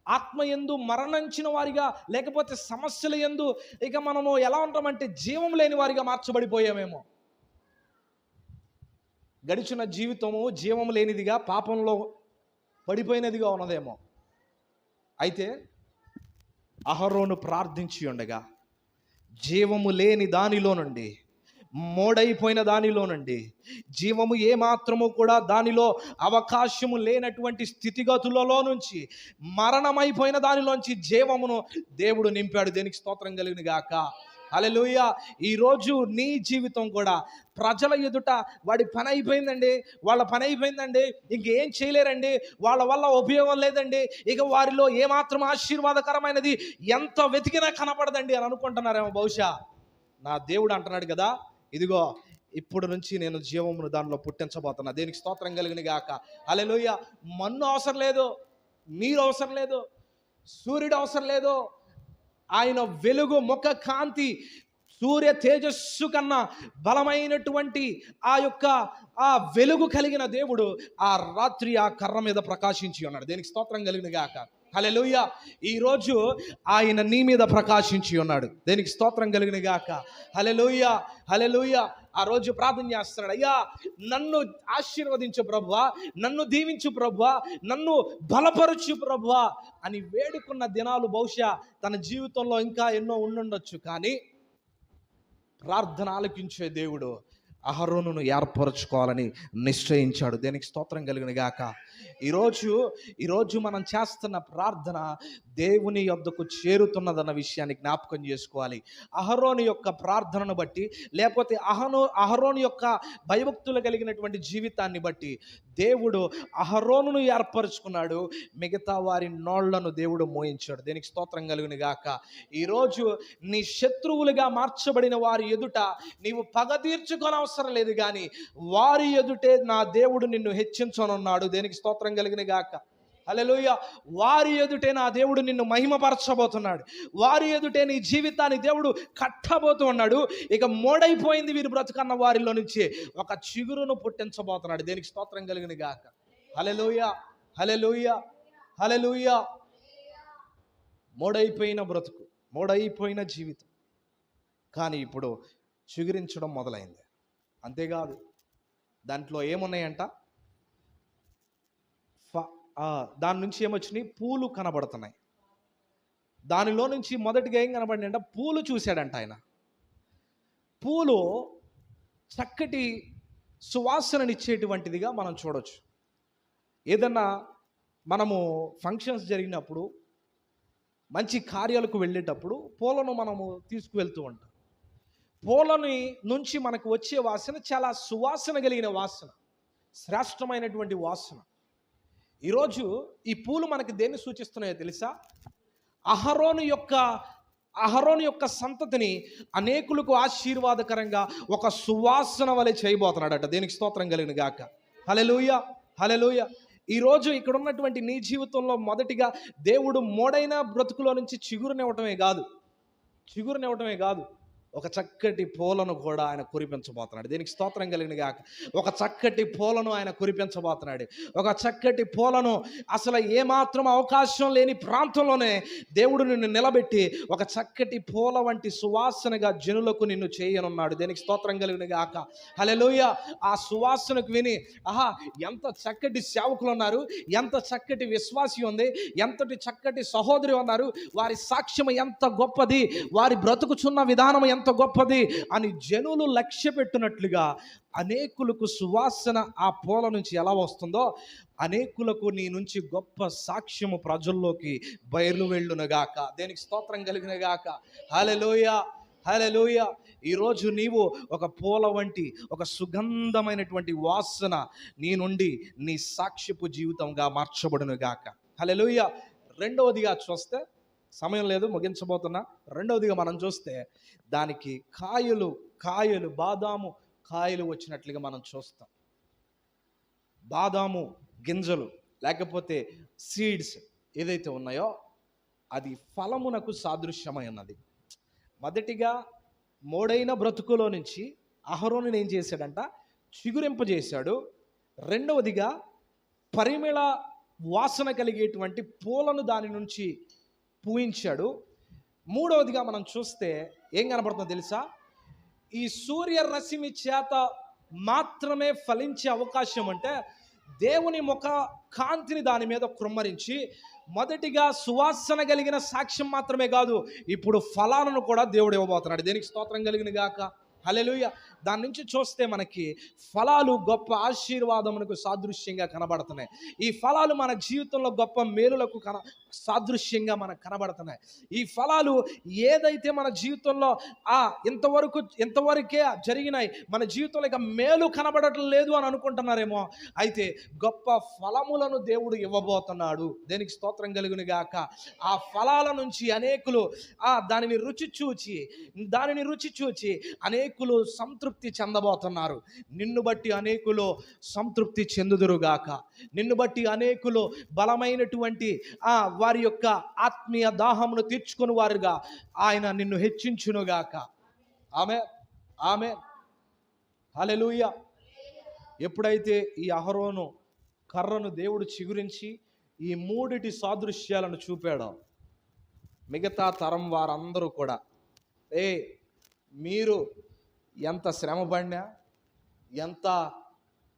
ఆత్మయందు మరణించిన వారిగా, లేకపోతే సమస్యల యందు ఇక మనము ఎలా ఉంటామంటే జీవం లేని వారిగా మార్చబడిపోయామేమో. గడిచిన జీవితము జీవం లేనిదిగా, పాపంలో పడిపోయినదిగా ఉన్నదేమో. అయితే అహరోను ప్రార్థించి ఉండగా జీవము లేని దానిలో నుండి, మోడైపోయిన దానిలో నుండి, జీవము ఏమాత్రము కూడా దానిలో అవకాశము లేనటువంటి స్థితిగతులలో నుంచి, మరణమైపోయిన దానిలోంచి జీవమును దేవుడు నింపాడు. దేనికి స్తోత్రం కలిగిన గాక. హల్లెలూయా. ఈరోజు నీ జీవితం కూడా ప్రజల ఎదుట వాళ్ళ పని అయిపోయిందండి, ఇంకేం చేయలేరండి, వాళ్ళ వల్ల ఉపయోగం లేదండి, ఇక వారిలో ఏమాత్రం ఆశీర్వాదకరమైనది ఎంత వెతికినా కనపడదండి అని అనుకుంటున్నారేమో బహుశా. నా దేవుడు అంటున్నాడు కదా, ఇదిగో ఇప్పుడు నుంచి నేను జీవమును దానిలో పుట్టించబోతున్నా. దేనికి స్తోత్రం కలిగిన గాక. హల్లెలూయా. మన్ను అవసరం లేదు, నీరు అవసరం లేదు, సూర్యుడు అవసరం లేదు. ఆయన వెలుగు, ముఖ కాంతి, సూర్య తేజస్సు కన్నా బలమైనటువంటి ఆ వెలుగు కలిగిన దేవుడు ఆ రాత్రి ఆ కర్ర మీద ప్రకాశించి ఉన్నాడు. దేనికి స్తోత్రం కలిగిన గాక. హల్లెలూయా. ఈరోజు ఆయన నీ మీద ప్రకాశించి ఉన్నాడు. దేనికి స్తోత్రం కలిగిన గాక. హల్లెలూయా, హల్లెలూయా. ఆ రోజు ప్రార్థన చేస్తున్నాడు, అయ్యా నన్ను ఆశీర్వదించు ప్రభువా, నన్ను దీవించు ప్రభువా, నన్ను బలపరచు ప్రభువా అని వేడుకున్న దినాలు బహుశా తన జీవితంలో ఇంకా ఎన్నో ఉండుండొచ్చు. కానీ ప్రార్థన ఆలకించే దేవుడు అహరోనును ఏర్పరచుకోవాలని నిశ్చయించాడు. దేనికి స్తోత్రం కలిగిన గాక. ఈరోజు మనం చేస్తున్న ప్రార్థన దేవుని యొద్దకు చేరుతున్నదన్న విషయాన్ని జ్ఞాపకం చేసుకోవాలి. అహరోను యొక్క ప్రార్థనను బట్టి, లేకపోతే అహరోను యొక్క భయభక్తులు కలిగినటువంటి జీవితాన్ని బట్టి దేవుడు అహరోనును ఏర్పరచుకున్నాడు, మిగతా వారి నోళ్లను దేవుడు మోయించాడు. దేనికి స్తోత్రం కలుగును గాక. ఈరోజు నీ శత్రువులుగా మార్చబడిన వారి ఎదుట నీవు పగ తీర్చుకోనవసరం లేదు, కానీ వారి ఎదుటే నా దేవుడు నిన్ను హెచ్చించనున్నాడు. దేనికి స్తోత్రం కలుగును గాక. హల్లెలూయా. వారి ఎదుటే నా దేవుడు నిన్ను మహిమపరచబోతున్నాడు. వారి ఎదుటే నీ జీవితాన్ని దేవుడు కట్టబోతూ ఉన్నాడు. ఇక మోడైపోయింది వీరు బ్రతుకన్న వారిలో నుంచి ఒక చిగురును పుట్టించబోతున్నాడు. దేనికి స్తోత్రం కలుగును గాక. హల్లెలూయా, హల్లెలూయా, హల్లెలూయా. మోడైపోయిన బ్రతుకు, మోడైపోయిన జీవితం, కానీ ఇప్పుడు చిగురించడం మొదలైంది. అంతేకాదు, దాంట్లో ఏమున్నాయంట, దాని నుంచి ఏమొచ్చినాయి, పూలు కనబడుతున్నాయి. దానిలో నుంచి మొదటిగా ఏం కనబడిందంట, పూలు చూశాడంట ఆయన. పూలు చక్కటి సువాసననిచ్చేటువంటిదిగా మనం చూడొచ్చు. ఏదన్నా మనము ఫంక్షన్స్ జరిగినప్పుడు, మంచి కార్యాలకు వెళ్ళేటప్పుడు పూలను మనము తీసుకువెళ్తూ ఉంటాం. పూలని నుంచి మనకు వచ్చే వాసన చాలా సువాసన కలిగిన వాసన, శ్రేష్టమైనటువంటి వాసన. ఈరోజు ఈ పూలు మనకి దేన్ని సూచిస్తున్నాయో తెలుసా? అహరోను యొక్క సంతతిని అనేకులకు ఆశీర్వాదకరంగా ఒక సువాసన వలె చేయబోతున్నాడట. దేనికి స్తోత్రం కలిగిన గాక. హల్లెలూయా, హల్లెలూయా. ఈరోజు ఇక్కడ ఉన్నటువంటి నీ జీవితంలో మొదటిగా దేవుడు మోడైన బ్రతుకులో నుంచి చిగురునివ్వటమే కాదు, ఒక చక్కటి పూలను కూడా ఆయన కురిపించబోతున్నాడు. దీనికి స్తోత్రం కలిగిన గాక. ఒక చక్కటి పూలను ఆయన కురిపించబోతున్నాడు. ఒక చక్కటి పూలను అసలు ఏమాత్రం అవకాశం లేని ప్రాంతంలోనే దేవుడు నిన్ను నిలబెట్టి ఒక చక్కటి పూల వంటి సువాసనగా జనులకు నిన్ను చేయనున్నాడు. దీనికి స్తోత్రం కలిగిన గాక. హల్లెలూయా. ఆ సువాసనకు విని, ఆహా ఎంత చక్కటి సేవకులు ఉన్నారు, ఎంత చక్కటి విశ్వాసి ఉంది, ఎంతటి చక్కటి సహోదరి ఉన్నారు, వారి సాక్ష్యం ఎంత గొప్పది, వారి బ్రతుకుచున్న విధానం ఎంత గొప్పది అని జనులు లక్ష్య పెట్టినట్లుగా అనేకులకు సువాసన ఆ పూల నుంచి ఎలా వస్తుందో, అనేకులకు నీ నుంచి గొప్ప సాక్ష్యము ప్రజల్లోకి బయలు వెళ్ళునుగాక. దేనికి స్తోత్రం కలిగిన గాక. హల్లెలూయా, హల్లెలూయా. ఈరోజు నీవు ఒక పూల వంటి ఒక సుగంధమైనటువంటి వాసన నీ నుండి నీ సాక్ష్యపు జీవితంగా మార్చబడును గాక. హల్లెలూయా. రెండవదిగా చూస్తే, సమయం లేదు ముగించబోతున్నా, రెండవదిగా మనం చూస్తే దానికి కాయలు బాదాము కాయలు వచ్చినట్లుగా మనం చూస్తాం. బాదాము గింజలు లేకపోతే సీడ్స్ ఏదైతే ఉన్నాయో అది ఫలమునకు సాదృశ్యమై ఉన్నది. మొదటిగా మోడైన బ్రతుకులో నుంచి అహరోనుని ఏం చేశాడంట, చిగురింపజేశాడు. రెండవదిగా పరిమళ వాసన కలిగేటువంటి పూలను దాని నుంచి పూయించాడు. మూడవదిగా మనం చూస్తే ఏం కనబడుతుందో తెలుసా? ఈ సూర్యరశ్మి చేత మాత్రమే ఫలించే అవకాశం అంటే దేవుని ముఖ కాంతిని దాని మీద కృమ్మరించి, మొదటిగా సువాసన కలిగిన సాక్ష్యం మాత్రమే కాదు, ఇప్పుడు ఫలాలను కూడా దేవుడు ఇవ్వబోతున్నాడు. దేనికి స్తోత్రం కలిగిన గాక. హల్లెలూయా. దాని నుంచి చూస్తే మనకి ఫలాలు గొప్ప ఆశీర్వాదమునకు సాదృశ్యంగా కనబడుతున్నాయి. ఈ ఫలాలు మన జీవితంలో గొప్ప మేలులకు సాదృశ్యంగా మనకు కనబడుతున్నాయి. ఈ ఫలాలు ఏదైతే మన జీవితంలో ఇంతవరకే జరిగినాయి, మన జీవితంలో ఇక మేలు కనబడటం లేదు అని అనుకుంటున్నారేమో, అయితే గొప్ప ఫలములను దేవుడు ఇవ్వబోతున్నాడు. దేనికి స్తోత్రం కలుగును గాక. ఆ ఫలాల నుంచి అనేకులు దానిని రుచి చూచి అనేకులు సంతృప్తి చెందబోతున్నారు. నిన్ను బట్టి అనేకులు సంతృప్తి చెందుదురుగాక. నిన్ను బట్టి అనేకులు బలమైనటువంటి వారి యొక్క ఆత్మీయ దాహమును తీర్చుకుని వారుగా ఆయన నిన్ను హెచ్చించునుగాక. ఆమేన్, ఆమేన్, హల్లెలూయా. ఎప్పుడైతే ఈ అహరోను కర్రను దేవుడు చిగురించి ఈ మూడిటి సాదృశ్యాలను చూపాడో మిగతా తరం వారందరూ కూడా మీరు ఎంత శ్రమ పడినా, ఎంత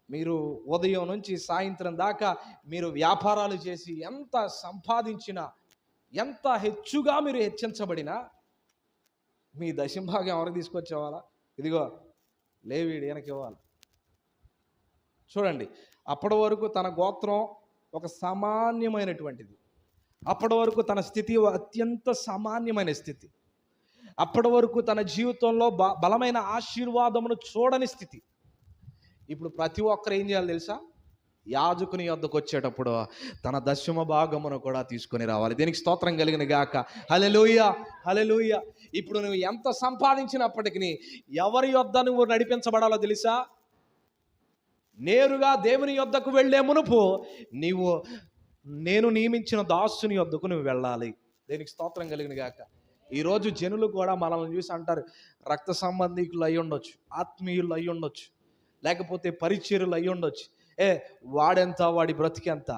మీరు ఉదయం నుంచి సాయంత్రం దాకా మీరు వ్యాపారాలు చేసి ఎంత సంపాదించినా, ఎంత హెచ్చుగా మీరు హెచ్చించబడినా మీ దశంభాగం ఎవరికి తీసుకొచ్చేవాళ్ళ? ఇదిగో లేవీడు ఈయనకి ఇవ్వాలి. చూడండి, అప్పటి వరకు తన గోత్రం ఒక సామాన్యమైనటువంటిది. అప్పటి వరకు తన స్థితి అత్యంత సామాన్యమైన స్థితి. అప్పటి వరకు తన జీవితంలో బలమైన ఆశీర్వాదమును చూడని స్థితి. ఇప్పుడు ప్రతి ఒక్కరు ఏం చేయాలి తెలుసా? యాజకుని యొద్దకు వచ్చేటప్పుడు తన దశమ భాగమును కూడా తీసుకొని రావాలి. దీనికి స్తోత్రం కలిగిన గాక. హల్లెలూయా, హల్లెలూయా. ఇప్పుడు నువ్వు ఎంత సంపాదించినప్పటికీ ఎవరి యొద్ద నువ్వు నడిపించబడాలో తెలుసా? నేరుగా దేవుని యొద్దకు వెళ్ళే మునుపు నేను నియమించిన దాసుని యొద్దకు నువ్వు వెళ్ళాలి. దీనికి స్తోత్రం కలిగిన గాక. ఈరోజు జనులు కూడా మనల్ని చూసి అంటారు, రక్త సంబంధికులు అయి ఉండొచ్చు, ఆత్మీయులు అయి ఉండొచ్చు, లేకపోతే పరిచర్యలు అయి ఉండొచ్చు. వాడెంత, వాడి బ్రతికెంత,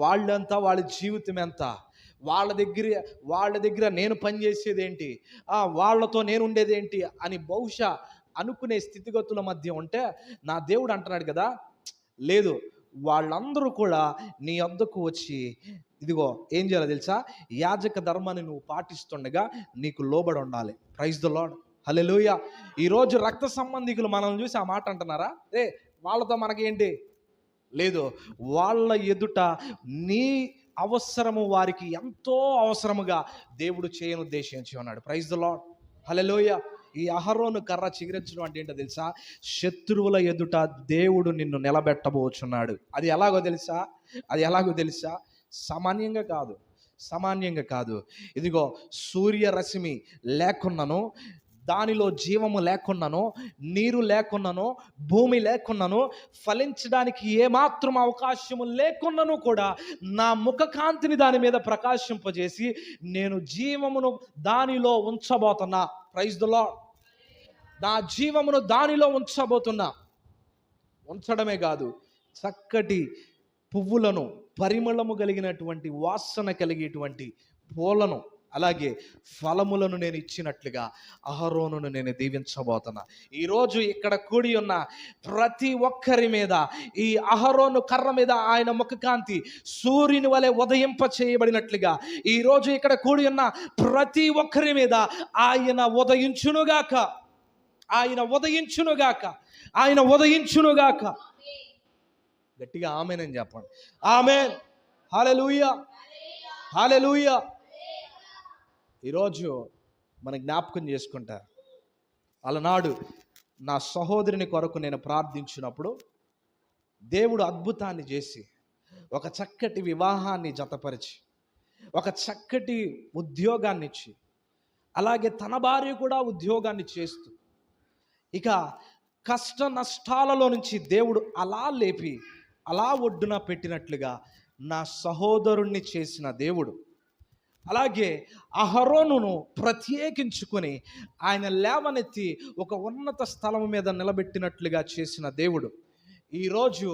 వాళ్ళంతా, వాళ్ళ జీవితం ఎంత, వాళ్ళ దగ్గర నేను పనిచేసేది ఏంటి, వాళ్ళతో నేను ఉండేది ఏంటి అని బహుశా అనుకునే స్థితిగతుల మధ్య ఉంటే నా దేవుడు అంటున్నాడు కదా, లేదు, వాళ్ళందరూ కూడా నీ వద్దకు వచ్చి ఇదిగో ఏం చేయాలో తెలుసా? యాజక ధర్మాన్ని నువ్వు పాటిస్తుండగా నీకు లోబడి ఉండాలి. ప్రైజ్ ద లార్డ్, హల్లెలూయా. ఈరోజు రక్త సంబంధికులు మనల్ని చూసి ఆ మాట అంటున్నారా? వాళ్ళతో మనకేంటి లేదు, వాళ్ళ ఎదుట నీ అవసరము వారికి ఎంతో అవసరముగా దేవుడు చేయను ఉద్దేశించి ఉన్నాడు. ప్రైజ్ ద లార్డ్, హల్లెలూయా. ఈ అహరోను కర్ర చిగురించడం అంటే ఏంటో తెలుసా? శత్రువుల ఎదుట దేవుడు నిన్ను నిలబెట్టబోచున్నాడు. అది ఎలాగో తెలుసా? సామాన్యంగా కాదు. ఇదిగో సూర్యరశ్మి లేకున్నను, దానిలో జీవము లేకున్నను, నీరు లేకున్నను, భూమి లేకున్నను, ఫలించడానికి ఏమాత్రం అవకాశము లేకున్నను కూడా నా ముఖకాంతిని దాని మీద ప్రకాశింపజేసి నేను జీవమును దానిలో ఉంచబోతున్నా. Praise the lord. నా జీవమును దానిలో ఉంచబోతున్నా. ఉంచడమే కాదు, చక్కటి పువ్వులను, పరిమళము కలిగినటువంటి వాసన కలిగేటువంటి పూలను, అలాగే ఫలములను నేను ఇచ్చినట్లుగా అహరోనును నేను దీవించబోతున్నా. ఈరోజు ఇక్కడ కూడి ఉన్న ప్రతి ఒక్కరి మీద ఈ అహరోను కర్ర మీద ఆయన ముఖకాంతి సూర్యుని వలె ఉదయింప చేయబడినట్లుగా ఈరోజు ఇక్కడ కూడి ఉన్న ప్రతి ఒక్కరి మీద ఆయన ఉదయించునుగాక, ఆయన ఉదయించునుగాక, ఆయన ఉదయించునుగాక. గట్టిగా ఆమేనని చెప్పండి. ఆమేన్, హల్లెలూయా, హల్లెలూయా. ఈరోజు మన జ్ఞాపకం చేసుకుంటా, అలనాడు నా సహోదరుని కొరకు నేను ప్రార్థించినప్పుడు దేవుడు అద్భుతాన్ని చేసి ఒక చక్కటి వివాహాన్ని జతపరిచి, ఒక చక్కటి ఉద్యోగాన్ని ఇచ్చి, అలాగే తన భార్య కూడా ఉద్యోగాన్ని చేస్తూ, ఇక కష్ట నష్టాలలో నుంచి దేవుడు అలా లేపి అలా ఒడ్డున పెట్టినట్లుగా నా సహోదరుణ్ణి చేసిన దేవుడు, అలాగే అహరోనును ప్రత్యేకించుకొని ఆయన లేవనెత్తి ఒక ఉన్నత స్థలం మీద నిలబెట్టినట్లుగా చేసిన దేవుడు ఈరోజు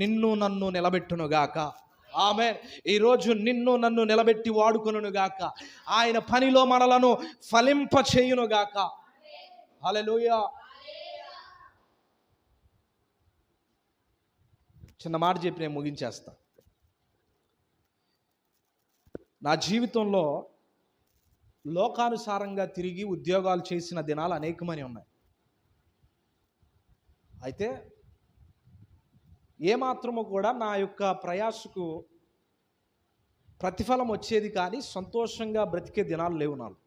నిన్ను నన్ను నిలబెట్టునుగాక. ఆమేన్. ఈరోజు నిన్ను నన్ను నిలబెట్టి వాడుకొనుగాక. ఆయన పనిలో మనలను ఫలింప చేయునుగాక. హల్లెలూయా. చిన్న మాట చెప్పి నేను ముగించేస్తా. నా జీవితంలో లోకానుసారంగా తిరిగి ఉద్యోగాలు చేసిన దినాలు అనేకమని ఉన్నాయి. అయితే ఏమాత్రము కూడా నా యొక్క ప్రయాసకు ప్రతిఫలం వచ్చేది కానీ సంతోషంగా బ్రతికే దినాలు లేవు నాలు.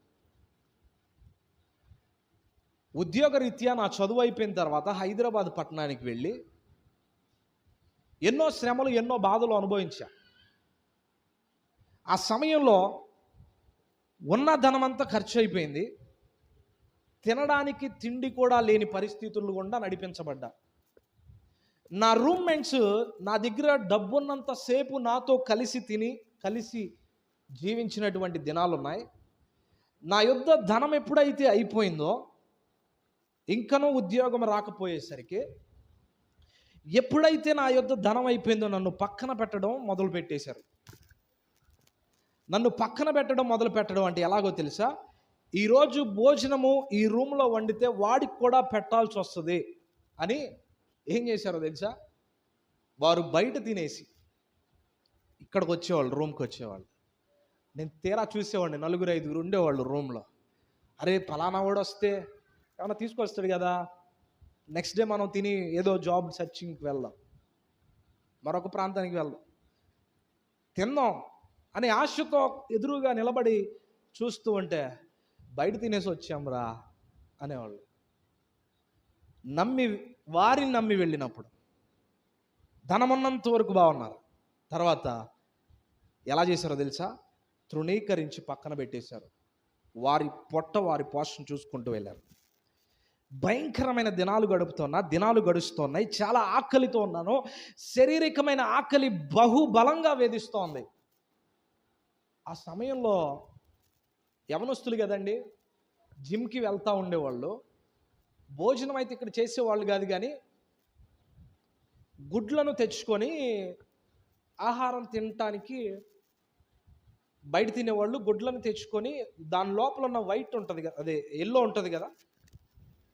ఉద్యోగరీత్యా నా చదువు అయిపోయిన తర్వాత హైదరాబాద్ పట్టణానికి వెళ్ళి ఎన్నో శ్రమలు, ఎన్నో బాధలు అనుభవించా. ఆ సమయంలో ఉన్న ధనమంతా ఖర్చు అయిపోయింది. తినడానికి తిండి కూడా లేని పరిస్థితులు గుండా నడిపించబడ్డా. నా రూమ్మేట్స్ నా దగ్గర డబ్బున్నంత సేపు నాతో కలిసి తిని కలిసి జీవించినటువంటి దినాలు ఉన్నాయి. నా యొద్ద ధనం ఎప్పుడైతే అయిపోయిందో, ఇంకనూ ఉద్యోగం రాకపోయేసరికి ఎప్పుడైతే నా యొద్ద ధనం అయిపోయిందో నన్ను పక్కన పెట్టడం మొదలు పెట్టేశారు. నన్ను పక్కన పెట్టడం మొదలు పెట్టడం అంటే ఎలాగో తెలుసా? ఈరోజు భోజనము ఈ రూమ్లో వండితే వాడికి కూడా పెట్టాల్సి వస్తుంది అని ఏం చేశారో తెలుసా? వారు బయట తినేసి ఇక్కడికి వచ్చేవాళ్ళు, రూమ్కి వచ్చేవాళ్ళు. నేను తీరా చూసేవాడిని, 4-5 ఉండేవాళ్ళు రూమ్లో. అరే పలానా వాడు వస్తే ఏమన్నా తీసుకొస్తాడు కదా, నెక్స్ట్ డే మనం తిని ఏదో జాబ్ సర్చింగ్కి వెళ్దాం, మరొక ప్రాంతానికి వెళ్దాం, తిందాం అనే ఆశతో ఎదురుగా నిలబడి చూస్తూ ఉంటే బయట తినేసి వచ్చాంరా అనేవాళ్ళు. వారిని నమ్మి వెళ్ళినప్పుడు ధనమున్నంత వరకు బాగున్నారు. తర్వాత ఎలా చేశారో తెలుసా? తృణీకరించి పక్కన పెట్టేశారు. వారి పోషణ చూసుకుంటూ వెళ్ళారు. భయంకరమైన దినాలు గడుస్తున్నాయి. చాలా ఆకలితో ఉన్నాను. శారీరకమైన ఆకలి బహుబలంగా వేధిస్తోంది. ఆ సమయంలో యవనస్తులు కదండి, జిమ్కి వెళ్తూ ఉండేవాళ్ళు. భోజనం అయితే ఇక్కడ చేసేవాళ్ళు కాదు, కానీ గుడ్లను తెచ్చుకొని ఆహారం తినటానికి బయట తినేవాళ్ళు. గుడ్లను తెచ్చుకొని దాని లోపల ఉన్న వైట్ ఉంటుంది కదా, అదే ఎల్లో ఉంటుంది కదా,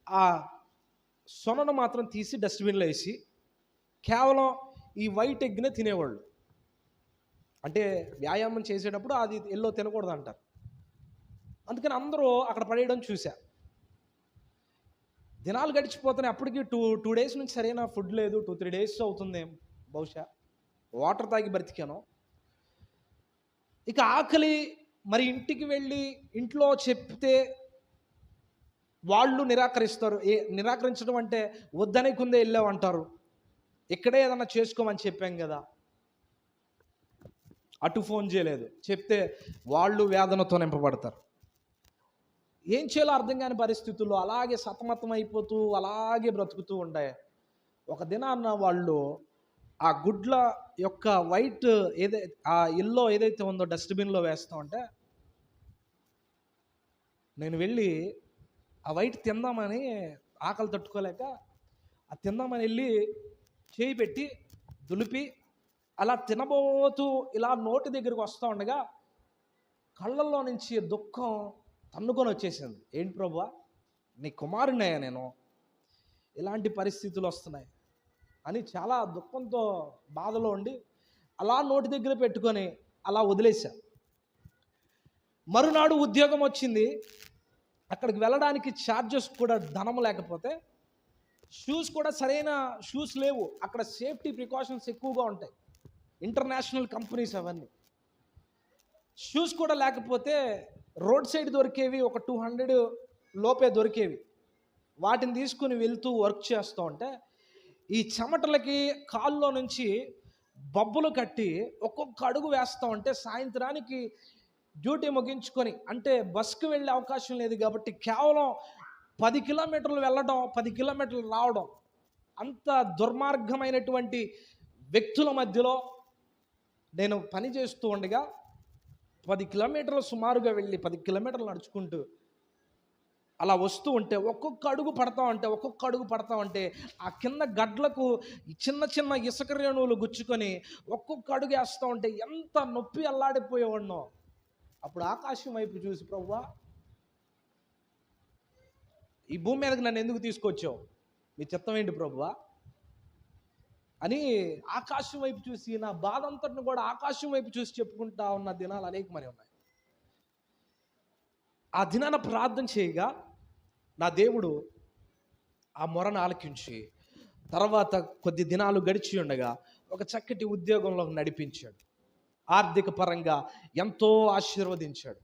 ఆ సొనను మాత్రం తీసి డస్ట్బిన్లో వేసి కేవలం ఈ వైట్ ఎగ్నే తినేవాళ్ళు. అంటే వ్యాయామం చేసేటప్పుడు అది ఎల్లో తినకూడదు అంటారు. అందుకని అందరూ అక్కడ పడేయడం చూశా. దినాలు గడిచిపోతున్నాయి. అప్పటికి టూ డేస్ నుంచి సరైన ఫుడ్ లేదు. 2-3 డేస్ అవుతుంది బహుశా. వాటర్ తాగి బ్రతికాను. ఇక ఆకలి. మరి ఇంటికి వెళ్ళి ఇంట్లో చెప్తే వాళ్ళు నిరాకరిస్తారు. నిరాకరించడం అంటే వద్దనే కుందే వెళ్ళామంటారు. ఇక్కడే ఏదన్నా చేసుకోమని చెప్పాం కదా, అటు ఫోన్ చేయలేదు, చెప్తే వాళ్ళు వేదనతో నింపబడతారు. ఏం చేయాలో అర్థం కాని పరిస్థితుల్లో అలాగే సతమతం అయిపోతూ అలాగే బ్రతుకుతూ ఉండే ఒక దినాన్న వాళ్ళు ఆ గుడ్ల యొక్క వైట్ ఆ ఎల్లో ఏదైతే ఉందో డస్ట్బిన్లో వేస్తూ ఉంటే నేను వెళ్ళి ఆ వైట్ తిందామని, ఆకలి తట్టుకోలేక ఆ తిందామని వెళ్ళి చేయి పెట్టి దులిపి అలా తినబోతూ ఇలా నోటి దగ్గరికి వస్తూ ఉండగా కళ్ళల్లో నుంచి దుఃఖం తన్నుకొని వచ్చేసింది. ఏంటి ప్రభువా, నీ కుమారుడినయ్యా నేను, ఇలాంటి పరిస్థితులు వస్తున్నాయి అని చాలా దుఃఖంతో బాధలో ఉండి అలా నోటి దగ్గర పెట్టుకొని అలా వదిలేశా. మరునాడు ఉద్యోగం వచ్చింది. అక్కడికి వెళ్ళడానికి ఛార్జెస్ కూడా ధనం లేకపోతే, షూస్ కూడా సరైన షూస్ లేవు. అక్కడ సేఫ్టీ ప్రికాషన్స్ ఎక్కువగా ఉంటాయి, ఇంటర్నేషనల్ కంపెనీస్ అవన్నీ. షూస్ కూడా లేకపోతే రోడ్ సైడ్ దొరికేవి ఒక 200 లోపే దొరికేవి. వాటిని తీసుకుని వెళ్తూ వర్క్ చేస్తూ ఉంటే ఈ చెమటలకి కాల్లో నుంచి బొబ్బలు కట్టి ఒక్కొక్క అడుగు వేస్తూ ఉంటే సాయంత్రానికి డ్యూటీ ముగించుకొని, అంటే బస్కి వెళ్ళే అవకాశం లేదు కాబట్టి కేవలం 10 కిలోమీటర్లు వెళ్ళడం, 10 కిలోమీటర్లు రావడం, అంత దుర్మార్గమైనటువంటి వ్యక్తుల మధ్యలో నేను పని చేస్తూ ఉండగా 10 కిలోమీటర్లు సుమారుగా వెళ్ళి 10 కిలోమీటర్లు నడుచుకుంటూ అలా వస్తూ ఉంటే ఒక్కొక్క అడుగు పడతా ఉంటే ఆ కింద గడ్లకు చిన్న చిన్న ఇసుక రేణువులు గుచ్చుకొని ఒక్కొక్క అడుగు వేస్తూ ఉంటే ఎంత నొప్పి అల్లాడిపోయేవాడినో. అప్పుడు ఆకాశం వైపు చూసి, ప్రభువా, ఈ భూమి మీదకి నన్ను ఎందుకు తీసుకొచ్చావు, మీ చిత్తం ఏంటి ప్రభువా అని ఆకాశం వైపు చూసి నా బాధ అంతటిని కూడా ఆకాశం వైపు చూసి చెప్పుకుంటా ఉన్న దినాలు అనేకమని ఉన్నాయి. ఆ దినాన ప్రార్థన చేయగా నా దేవుడు ఆ మొరను ఆలకించి తర్వాత కొద్ది దినాలు గడిచి ఉండగా ఒక చక్కటి ఉద్యోగంలో నడిపించాడు. ఆర్థిక పరంగా ఎంతో ఆశీర్వదించాడు.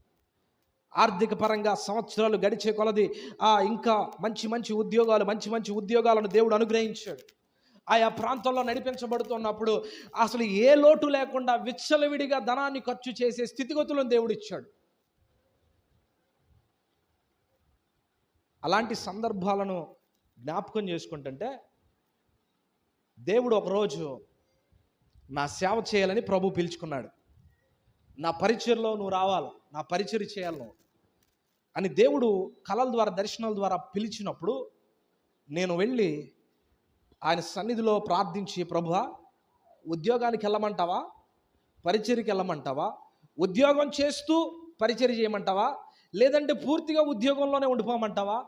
ఆర్థిక పరంగా సంవత్సరాలు గడిచే కొలది ఇంకా మంచి మంచి ఉద్యోగాలను దేవుడు అనుగ్రహించాడు. ఆయా ప్రాంతాల్లో నడిపించబడుతున్నప్పుడు అసలు ఏ లోటు లేకుండా విచ్చలవిడిగా ధనాన్ని ఖర్చు చేసే స్థితిగతులను దేవుడు ఇచ్చాడు. అలాంటి సందర్భాలను జ్ఞాపకం చేసుకుంటుంటే దేవుడు ఒకరోజు నా సేవ చేయాలని ప్రభు పిలుచుకున్నాడు. నా పరిచర్లో నువ్వు రావాలి, నా పరిచర్య చేయాలి నువ్వు అని దేవుడు కలల ద్వారా, దర్శనాల ద్వారా పిలిచినప్పుడు నేను వెళ్ళి ఆయన సన్నిధిలో ప్రార్థించి, ప్రభువా ఉద్యోగానికి వెళ్ళమంటావా, పరిచర్యకి వెళ్ళమంటావా, ఉద్యోగం చేస్తూ పరిచర్య చేయమంటావా, లేదంటే పూర్తిగా ఉద్యోగంలోనే ఉండిపోమంటావా,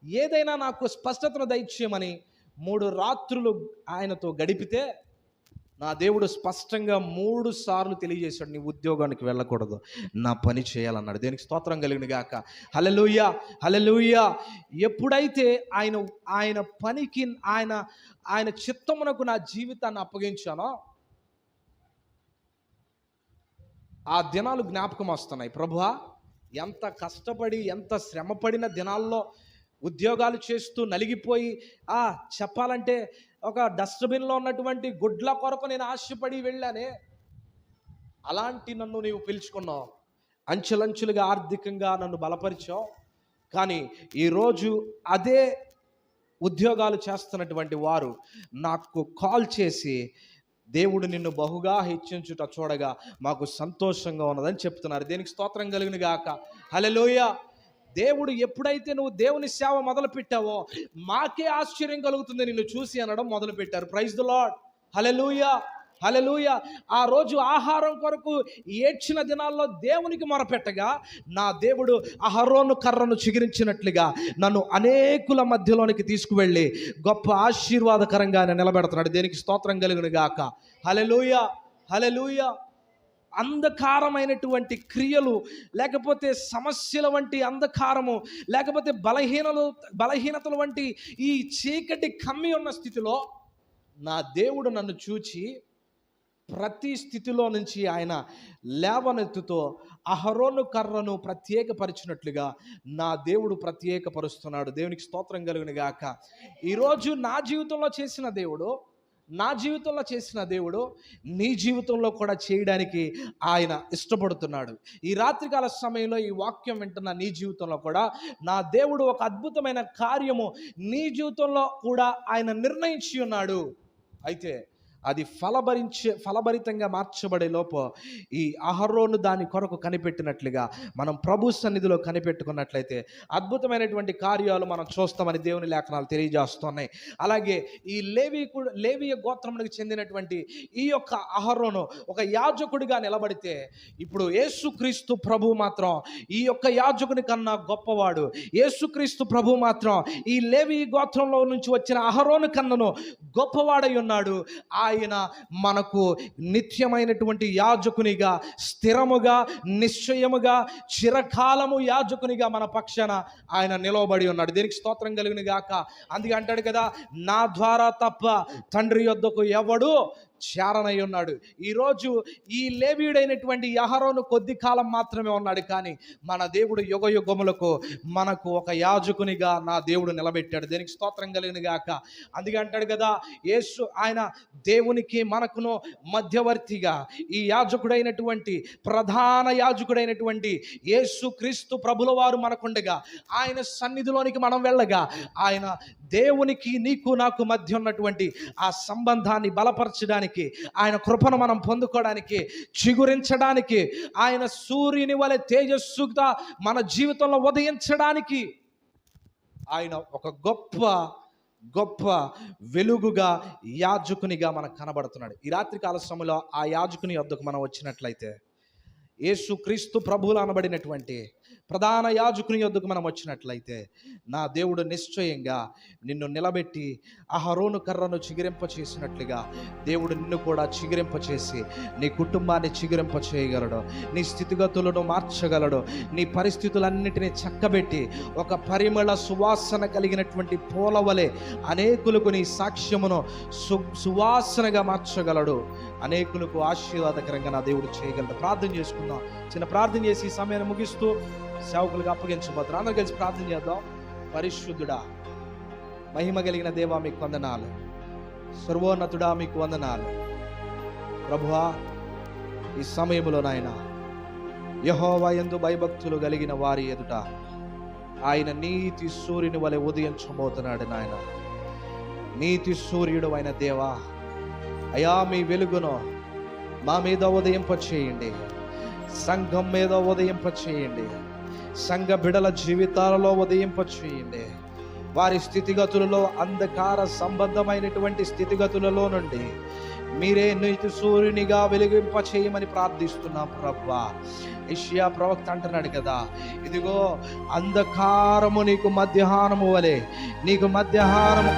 ఏదైనా నాకు స్పష్టతను దయచేయమని 3 రాత్రులు ఆయనతో గడిపితే నా దేవుడు స్పష్టంగా 3 సార్లు తెలియజేశాడు, నీ ఉద్యోగానికి వెళ్ళకూడదు, నా పని చేయాలన్నాడు. దేనికి స్తోత్రం కలిగిన గాక. హల్లెలూయా, హల్లెలూయా. ఎప్పుడైతే ఆయన పనికి ఆయన చిత్తమునకు నా జీవితాన్ని అప్పగించానో ఆ దినాలు జ్ఞాపకం వస్తున్నాయి. ప్రభువా ఎంత కష్టపడి ఎంత శ్రమపడిన దినాల్లో ఉద్యోగాలు చేస్తూ నలిగిపోయి చెప్పాలంటే ఒక డస్ట్బిన్లో ఉన్నటువంటి గుడ్ల కొరకు నేను ఆశపడి వెళ్ళానే, అలాంటి నన్ను నీవు పిలుచుకున్నావు, అంచెలంచెలుగా ఆర్థికంగా నన్ను బలపరిచావు. కానీ ఈరోజు అదే ఉద్యోగాలు చేస్తున్నటువంటి వారు నాకు కాల్ చేసి, దేవుడు నిన్ను బహుగా హెచ్చించుట చూడగా మాకు సంతోషంగా ఉన్నదని చెప్తున్నారు. దేనికి స్తోత్రం కలుగును గాక. హల్లెలూయా. దేవుడు ఎప్పుడైతే నువ్వు దేవుని సేవ మొదలు పెట్టావో మాకే ఆశ్చర్యం కలుగుతుంది నిన్ను చూసి అనడం మొదలు పెట్టారు. Praise the Lord. Hallelujah, hallelujah. ఆ రోజు ఆహారం కొరకు ఏడ్చిన దినాల్లో దేవునికి మొరపెట్టగా నా దేవుడు అహరోను కర్రను చిగిరించినట్లుగా నన్ను అనేకుల మధ్యలోనికి తీసుకువెళ్ళి గొప్ప ఆశీర్వాదకరంగా ఆయన నిలబెడుతున్నాడు. దేనికి స్తోత్రం కలుగును గాక. హల్లెలూయా, హల్లెలూయా. అంధకారమైనటువంటి క్రియలు, లేకపోతే సమస్యల వంటి అంధకారము, లేకపోతే బలహీనతల వంటి ఈ చీకటి కమ్మి ఉన్న స్థితిలో నా దేవుడు నన్ను చూచి ప్రతి స్థితిలో నుంచి ఆయన లేవనెత్తుతో అహరోను కర్రను ప్రత్యేకపరిచినట్లుగా నా దేవుడు ప్రత్యేకపరుస్తున్నాడు. దేవునికి స్తోత్రం కలుగును గాక. ఈరోజు నా జీవితంలో చేసిన దేవుడు నీ జీవితంలో కూడా చేయడానికి ఆయన ఇష్టపడుతున్నాడు. ఈ రాత్రికాల సమయంలో ఈ వాక్యం వింటున్న నీ జీవితంలో కూడా నా దేవుడు ఒక అద్భుతమైన కార్యము నీ జీవితంలో కూడా ఆయన నిర్ణయించి ఉన్నాడు. అయితే అది ఫలభరితంగా మార్చబడే లోపు ఈ అహరోను దాని కొరకు కనిపెట్టినట్లుగా మనం ప్రభు సన్నిధిలో కనిపెట్టుకున్నట్లయితే అద్భుతమైనటువంటి కార్యాలు మనం చూస్తామని దేవుని లేఖనాలు తెలియజేస్తున్నాయి. అలాగే ఈ లేవీయ గోత్రమునికి చెందినటువంటి ఈ యొక్క అహరోను ఒక యాజకుడిగా నిలబడితే, ఇప్పుడు యేసుక్రీస్తు ప్రభు మాత్రం ఈ యొక్క యాజకుని కన్నా గొప్పవాడు. యేసుక్రీస్తు ప్రభు మాత్రం ఈ లేవీ గోత్రంలో నుంచి వచ్చిన అహరోను కన్నను గొప్పవాడై ఉన్నాడు. ఆయన మనకు నిత్యమైనటువంటి యాజకునిగా, స్థిరముగా, నిశ్చయముగా, చిరకాలము యాజకునిగా మన పక్షాన ఆయన నిలవబడి ఉన్నాడు. దీనికి స్తోత్రం కలుగును గాక. అందుకే అంటాడు కదా, నా ద్వారా తప్ప తండ్రి యొద్దకు ఎవడు చేరనై ఉన్నాడు. ఈరోజు ఈ లేవీయుడైనటువంటి అహరోను కొద్ది కాలం మాత్రమే ఉన్నాడు, కానీ మన దేవుడు యుగ యుగములకు మనకు ఒక యాజకునిగా నా దేవుడు నిలబెట్టాడు. దీనికి స్తోత్రం కలిగిన గాక. అందుకే అంటాడు కదా, ఆయన దేవునికి మనకును మధ్యవర్తిగా ఈ యాజకుడైనటువంటి ప్రధాన యాజకుడైనటువంటి యేసుక్రీస్తు ప్రభుల వారు మనకుండగా ఆయన సన్నిధిలోనికి మనం వెళ్ళగా ఆయన దేవునికి నీకు నాకు మధ్య ఉన్నటువంటి ఆ సంబంధాన్ని బలపరచడానికి, ఆయన కృపను మనం పొందుకోవడానికి, చిగురించడానికి, ఆయన సూర్యుని వలె తేజస్సుగా మన జీవితంలో ఉదయించడానికి ఆయన ఒక గొప్ప వెలుగుగా యాజకునిగా మనకు కనబడుతున్నాడు. ఈ రాత్రికాల సమయంలో ఆ యాజకుని వద్దకు మనం వచ్చినట్లయితే, యేసుక్రీస్తు ప్రభువులు అనబడినటువంటి ప్రధాన యాజకుని యొద్దకు మనం వచ్చినట్లయితే నా దేవుడు నిశ్చయంగా నిన్ను నిలబెట్టి అహరోను కర్రను చిగిరింప చేసినట్లుగా దేవుడు నిన్ను కూడా చిగిరింప చేసి నీ కుటుంబాన్ని చిగిరింప చేయగలడు, నీ స్థితిగతులను మార్చగలడు, నీ పరిస్థితులన్నిటినీ చక్కబెట్టి ఒక పరిమళ సువాసన కలిగినటువంటి పూలవలే అనేకులకు నీ సాక్ష్యమును సువాసనగా మార్చగలడు, అనేకులకు ఆశీర్వాదకరంగా నా దేవుడు చేయగలడు. ప్రార్థన చేసుకుందాం. చిన్న ప్రార్థన చేసి ఈ సమయాన్ని ముగిస్తూ సేవకులుగా అప్పగించబోతున్నారు. అందరూ కలిసి ప్రార్థన చేద్దాం. పరిశుద్ధుడా, మహిమ కలిగిన దేవా మీకు వందనాలు, సర్వోన్నతుడా మీకు వందనాలు. ప్రభువా, ఈ సమయంలో నాయన యెహోవా యందు భయభక్తులు కలిగిన వారి ఎదుట ఆయన నీతి సూర్యుని వలె ఉదయించబోతున్నాడు. నాయన నీతి సూర్యుడు అయిన దేవా, అయా మీ వెలుగును మా మీద ఉదయింప చేయండి, సంఘం మీద ఉదయింప చేయండి, సంఘ బిడల జీవితాలలో ఉదయింప చేయండి. వారి స్థితిగతులలో, అంధకార సంబంధమైనటువంటి స్థితిగతులలో నుండి మీరే నీతి సూర్యునిగా వెలిగింప చేయమని ప్రార్థిస్తున్నాం ప్రభువా. యెషయా ప్రవక్త అంటున్నాడు కదా, ఇదిగో అంధకారము నీకు మధ్యాహ్నము వలె, నీకు మధ్యాహ్నము